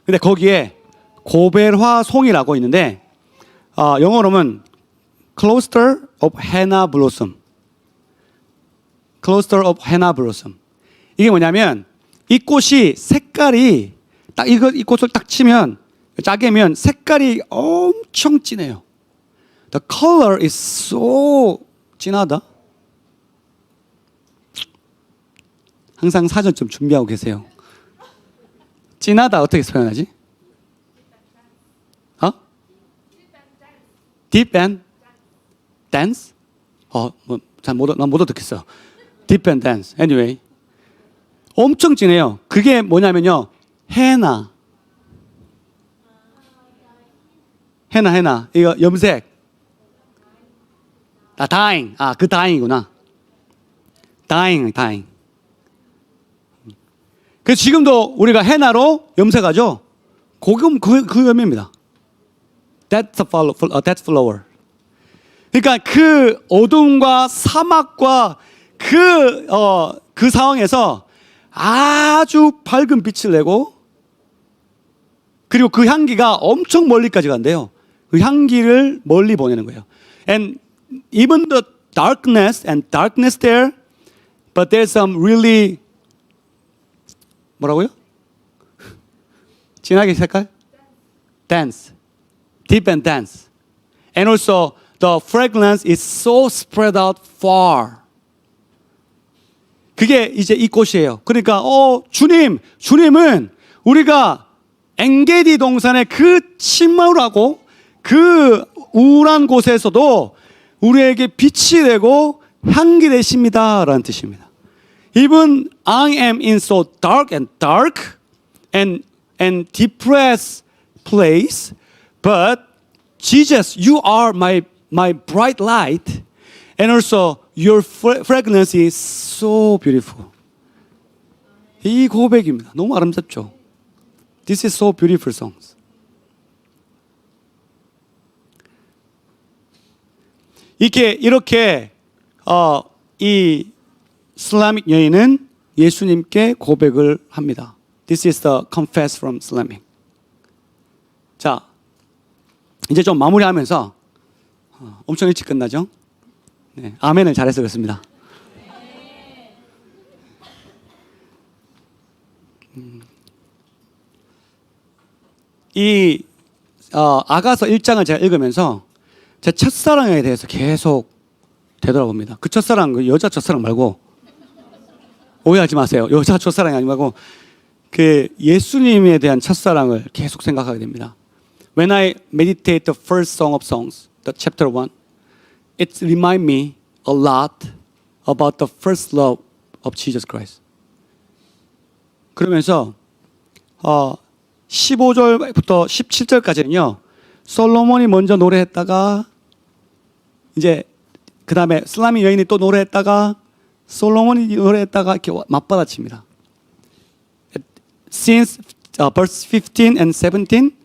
근데 거기에 고벨화 송이라고 있는데 영어로는 Cluster of Henna Blossom. Cluster of Henna Blossom. 이게 뭐냐면 이 꽃이 색깔이 딱 이 꽃을 딱 치면 짜개면 색깔이 엄청 진해요. The color is so 진하다. 항상 사전 좀 준비하고 계세요. 진하다 어떻게 표현하지? Deep and dance? 난 못 듣겠어. Deep and dance. Anyway. 엄청 진해요. 그게 뭐냐면요. 헤나. 이거 염색. 다잉. 그 다잉이구나. 다잉. 그래서 지금도 우리가 헤나로 염색하죠. 그 염입니다. That's flower. 그러니까 그 어둠과 사막과 그 상황에서 아주 밝은 빛을 내고 그리고 그 향기가 엄청 멀리까지 간대요. 그 향기를 멀리 보내는 거예요. And even the darkness there, but there's some really 뭐라고요? 진하게 색깔? Dance. Deep and dense. And also the fragrance is so spread out far. 그게 이제 이 꽃이에요. 그러니까 주님은 우리가 엔게디 동산의 그 침울하고 그 우울한 곳에서도 우리에게 빛이 되고 향기 되십니다라는 뜻입니다. Even I am in so dark and depressed place, but Jesus, you are my bright light, and also your fragrance is so beautiful. 이 고백입니다. 너무 아름답죠? This is so beautiful songs. 이렇게 이 슬라믹 여인은 예수님께 고백을 합니다. This is the confess from Islamic. 자, 이제 좀 마무리하면서 엄청 일찍 끝나죠? 네, 아멘을 잘해서 그렇습니다. 이 아가서 1장을 제가 읽으면서 제 첫사랑에 대해서 계속 되돌아봅니다. 그 첫사랑, 여자 첫사랑 말고 오해하지 마세요. 여자 첫사랑이 아니고 그 예수님에 대한 첫사랑을 계속 생각하게 됩니다. When I meditate the first Song of Songs, the chapter 1, it reminds me a lot about the first love of Jesus Christ. 그러면서 15절부터 17절까지는요. 솔로몬이 먼저 노래했다가 이제 그 다음에 슬라미 여인이 또 노래했다가 솔로몬이 노래했다가 이렇게 맞받아칩니다. Since verse 15 and 17,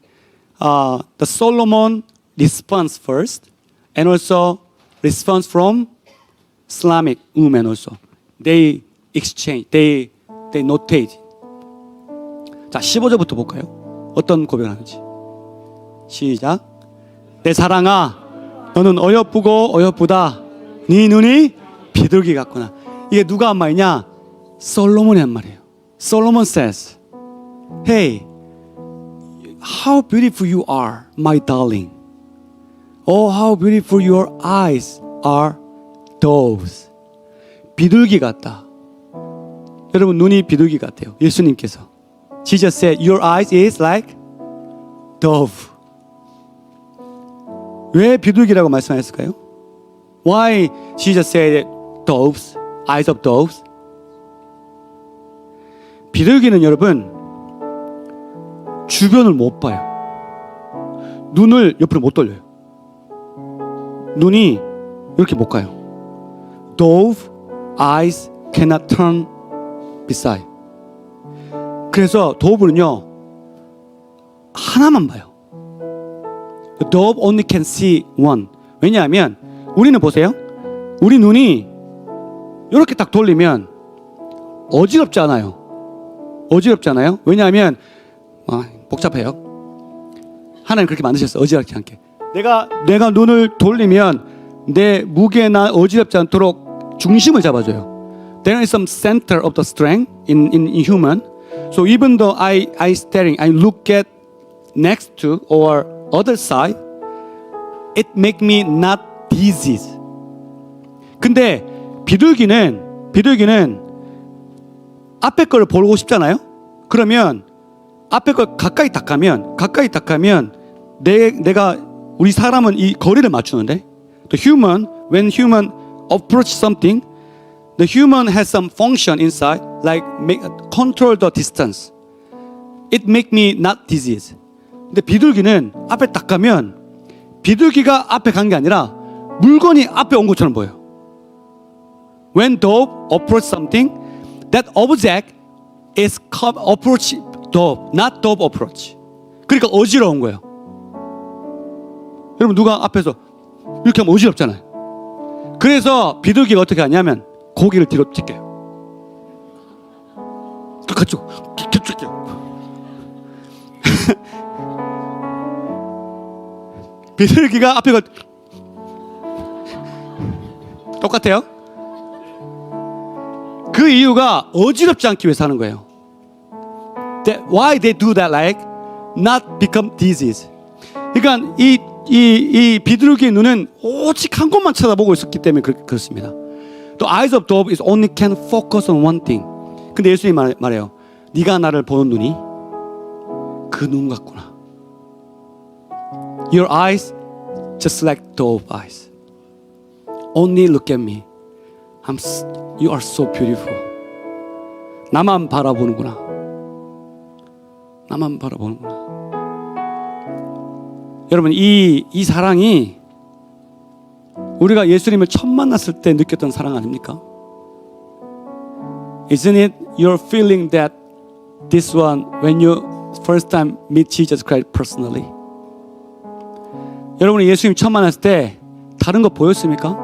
the Solomon responds first, and also response from Islamic women also. They exchange, they notate 자, 15절부터 볼까요? 어떤 고백을 하는지. 시작. 내 사랑아, 너는 어여쁘고 어여쁘다. 네 눈이 비둘기 같구나. 이게 누가 한 말이냐? 솔로몬이 한 말이에요. Solomon says, Hey, how beautiful you are, my darling. Oh, how beautiful your eyes are, doves. 비둘기 같다. 여러분, 눈이 비둘기 같아요. 예수님께서. Jesus said, Your eyes is like dove. 왜 비둘기라고 말씀하셨을까요? Why Jesus said doves, eyes of doves? 비둘기는 여러분 주변을 못 봐요. 눈을 옆으로 못 돌려요. 눈이 이렇게 못 가요. Dove eyes cannot turn beside. 그래서 도브는요 하나만 봐요. The dove only can see one. 왜냐하면 우리는 보세요. 우리 눈이 이렇게 딱 돌리면 어지럽지 않아요. 어지럽지 않아요? 왜냐하면 복잡해요. 하나님 그렇게 만드셨어요. 어지럽지 않게. 내가 눈을 돌리면 내 무게나 어지럽지 않도록 중심을 잡아줘요. There is some center of the strength in human. So even though I look at next to or other side, it make me not dizzy. 근데 비둘기는 앞에 거를 보고 싶잖아요. 그러면 앞에 걸 가까이 딱 가면 내가 우리 사람은 이 거리를 맞추는데 when human approach something, the human has some function inside like control the distance. It make me not dizzy. 근데 비둘기는 앞에 딱 가면 비둘기가 앞에 간 게 아니라 물건이 앞에 온 것처럼 보여요. When dove approach something, that object is approach dove, not dove approach. 그러니까 어지러운 거예요. 여러분 누가 앞에서 이렇게 하면 어지럽잖아요. 그래서 비둘기가 어떻게 하냐면 고개를 뒤로 찢겨요. 그쪽 비둘기가 앞에 똑같아요. 그 이유가 어지럽지 않기 위해서 하는 거예요. Why they do that like not become disease. 그러니까 이 비둘기의 눈은 오직 한 곳만 쳐다보고 있었기 때문에 그렇습니다. The eyes of dove is only can focus on one thing. 근데 예수님이 말해요. 네가 나를 보는 눈이 그 눈 같구나. Your eyes just like dove eyes. Only look at me. You are so beautiful. 나만 바라보는구나. 나만 바라보는구나. 여러분 이 사랑이 우리가 예수님을 처음 만났을 때 느꼈던 사랑 아닙니까? Isn't it your feeling that this one when you first time meet Jesus Christ personally? 여러분이 예수님 처음 만났을 때 다른 거 보였습니까?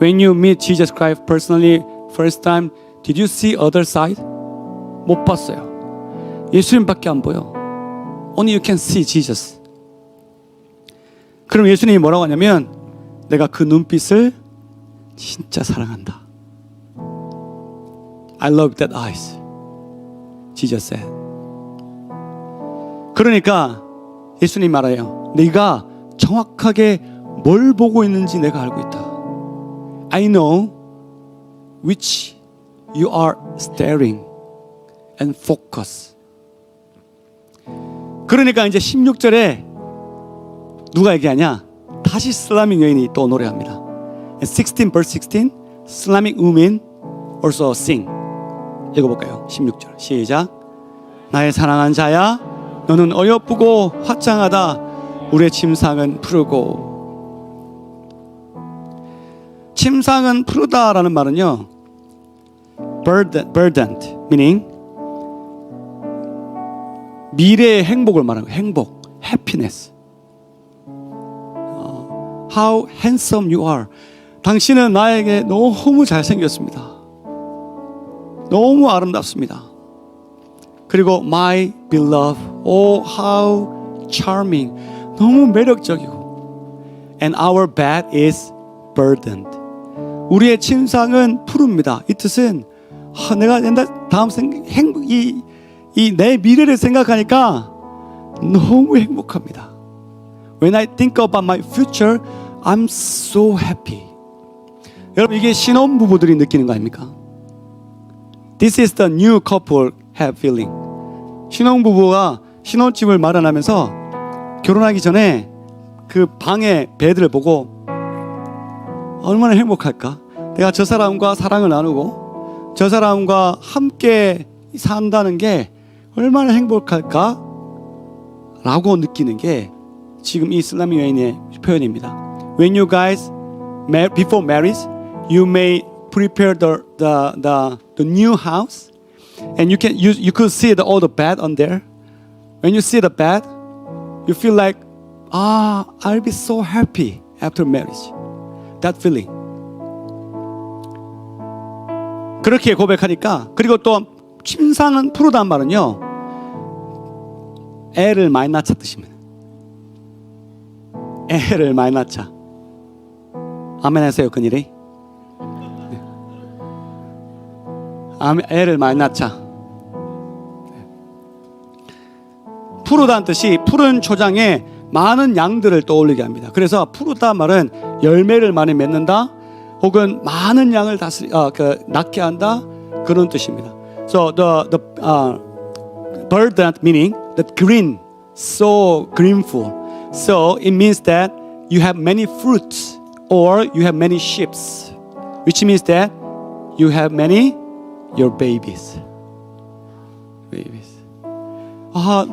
When you meet Jesus Christ personally first time, did you see other side? 못 봤어요. 예수님밖에 안 보여. Only you can see Jesus. 그럼 예수님이 뭐라고 하냐면 내가 그 눈빛을 진짜 사랑한다. I love that eyes. Jesus said. 그러니까 예수님 말해요. 네가 정확하게 뭘 보고 있는지 내가 알고 있다. I know which you are staring and focus. 그러니까 이제 16절에 누가 얘기하냐? 다시 슬라믹 여인이 또 노래합니다. 16 verse 16, Islamic women also sing. 읽어볼까요? 16절 시작. 나의 사랑한 자야, 너는 어여쁘고 화창하다. 우리의 침상은 푸르고. 침상은 푸르다라는 말은요, verdant, meaning 미래의 행복을 말하는 거예요. 행복, happiness. How handsome you are. 당신은 나에게 너무 잘생겼습니다. 너무 아름답습니다. 그리고 my beloved, oh how charming, 너무 매력적이고, and our bed is burdened. 우리의 침상은 푸릅니다. 이 뜻은 내가 옛날 다음 내 미래를 생각하니까 너무 행복합니다. When I think about my future, I'm so happy. 여러분, 이게 신혼부부들이 느끼는 거 아닙니까? This is the new couple have feeling. 신혼부부가 신혼집을 마련하면서 결혼하기 전에 그 방의 베드를 보고 얼마나 행복할까? 내가 저 사람과 사랑을 나누고 저 사람과 함께 산다는 게 얼마나 행복할까? 라고 느끼는 게 지금 이 이슬람의 여인의 표현입니다. When you guys before marriage, you may prepare the new house, and you could see all the bed on there. When you see the bed, you feel like I'll be so happy after marriage. That feeling. 그렇게 고백하니까, 그리고 또 침상은 푸르다는 말은요, 애를 많이 낳자 뜻입니다. 애를 많이 낳자. 아멘 하세요, 그일이. 네. 애를 많이 낳자. 푸르다는 뜻이 푸른 초장에 많은 양들을 떠올리게 합니다. 그래서 푸르다 말은 열매를 많이 맺는다, 혹은 많은 양을 낳게 한다, 그런 뜻입니다. So the verdant meaning the green, so greenful. So it means that you have many fruits or you have many sheep, which means that you have many your babies.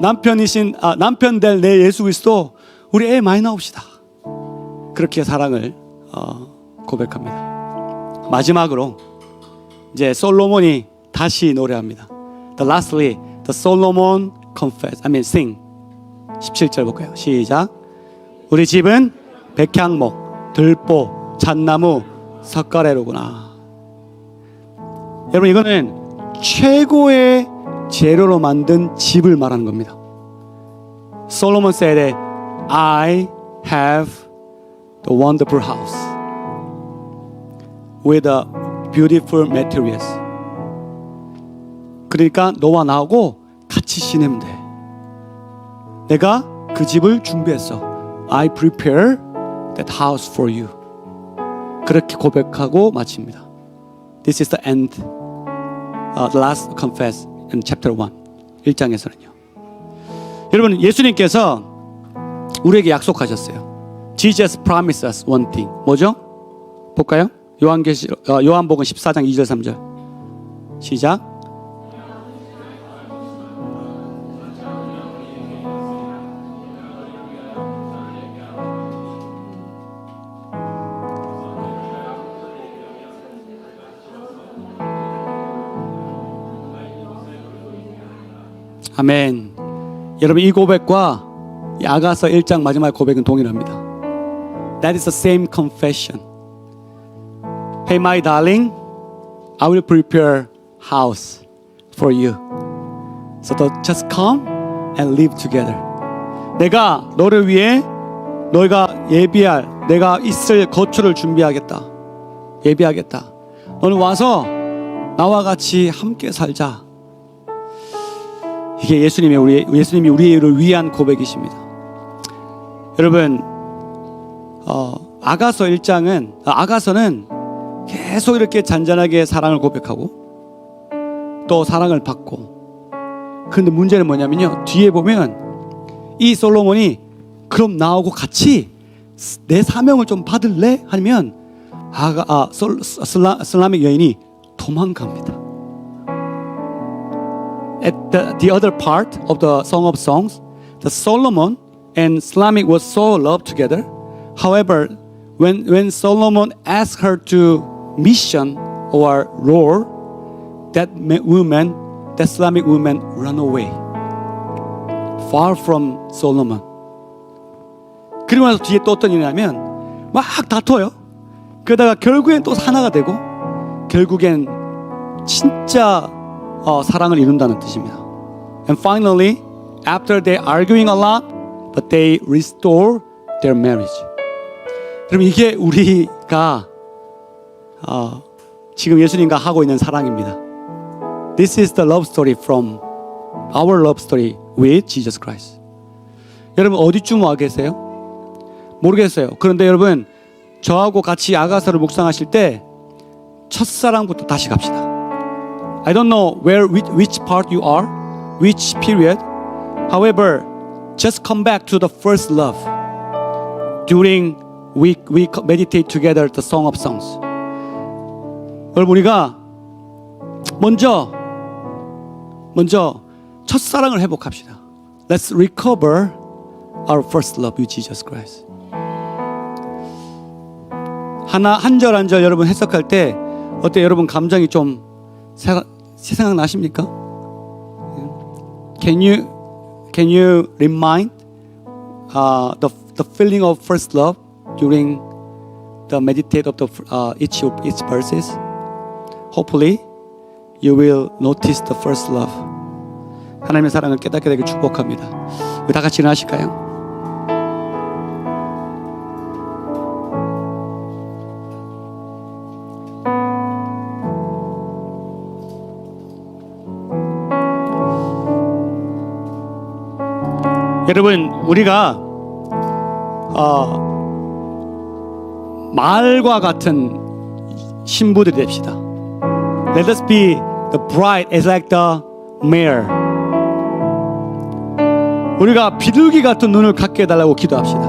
남편 될 내 예수 그리스도, 우리 애 많이 나옵시다. 그렇게 사랑을 고백합니다. 마지막으로 이제 솔로몬이 다시 노래합니다. Lastly, the Solomon sing. 17절 볼까요? 시작. 우리 집은 백향목, 들보, 잣나무, 석가래로구나. 여러분, 이거는 최고의 재료로 만든 집을 말하는 겁니다. Solomon said, I have the wonderful house with the beautiful materials. 그러니까 너와 나하고 같이 지내면 돼. 내가 그 집을 준비했어. I prepare that house for you. 그렇게 고백하고 마칩니다. This is the end, the last confess in chapter 1. 1장에서는요. 여러분, 예수님께서 우리에게 약속하셨어요. Jesus promised us one thing. 뭐죠? 볼까요? 요한복음 14장 2절 3절. 시작. 아멘. 여러분, 이 고백과 이 아가서 1장 마지막 고백은 동일합니다. That is the same confession. Hey my darling, I will prepare house for you. So just come and live together. 내가 너를 위해 너희가 내가 있을 거처를 준비하겠다. 예비하겠다. 너는 와서 나와 같이 함께 살자. 이게 예수님이 우리를 위한 고백이십니다. 여러분, 아가서 1장은 아가서는 계속 이렇게 잔잔하게 사랑을 고백하고 또 사랑을 받고, 그런데 문제는 뭐냐면요, 뒤에 보면 이 솔로몬이 그럼 나하고 같이 내 사명을 좀 받을래? 하면 슬라믹 여인이 도망갑니다. At the other part of the Song of Songs, the Solomon and Slammik was so loved together. However, when Solomon asked her to mission or roar, that Slammik woman ran away, far from Solomon. 그리고 나서 뒤에 또 어떤 일이 나면 막 다퉈요. 그러다가 결국엔 또 하나가 되고, 결국엔 진짜 사랑을 이룬다는 뜻입니다. And finally, after they arguing a lot, but they restore their marriage. 그럼 이게 우리가 지금 예수님과 하고 있는 사랑입니다. This is the love story from our love story with Jesus Christ. 여러분 어디쯤 와 계세요? 모르겠어요. 그런데 여러분 저하고 같이 아가서를 묵상하실 때 첫사랑부터 다시 갑시다. I don't know which part you are, which period. However, just come back to the first love. During we meditate together the Song of Songs. 여러분 우리가 먼저 첫사랑을 회복합시다. Let's recover our first love with Jesus Christ. 한 절 한 절 여러분 해석할 때 어때 여러분 감정이 좀 생각나십니까? Can you remind the feeling of first love during the meditate of the each verses? Hopefully you will notice the first love. 하나님의 사랑을 깨닫게 되길 축복합니다. 우리 다 같이 일어나실까요? 여러분 우리가 말과 같은 신부들이 됩시다. Let us be the bride as like the mare. 우리가 비둘기 같은 눈을 갖게 해달라고 기도합시다.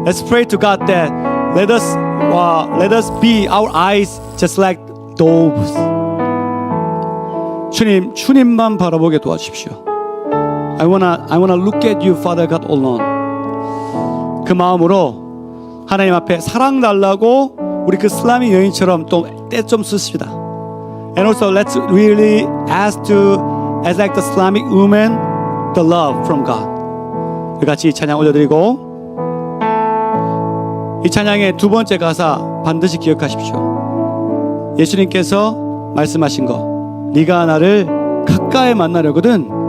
Let's pray to God that let us be our eyes just like doves. 주님만 바라보게 도와주십시오. I wanna look at you, Father God, alone. 그 마음으로 하나님 앞에 사랑 달라고 우리 그 슬라미 여인처럼 또 때 좀 쓰십시다. And also let's really ask to, as like the Islamic woman, the love from God. 우리 같이 찬양 올려드리고 이 찬양의 두 번째 가사 반드시 기억하십시오. 예수님께서 말씀하신 거, 네가 나를 가까이 만나려거든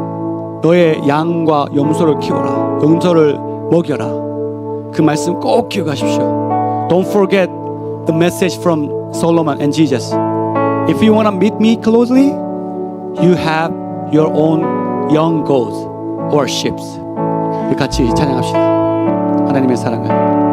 너의 양과 염소를 키워라, 염소를 먹여라. 그 말씀 꼭 기억하십시오. Don't forget the message from Solomon and Jesus. If you want to meet me closely, you have your own young goats or sheep. 우리 같이 찬양합시다. 하나님의 사랑을.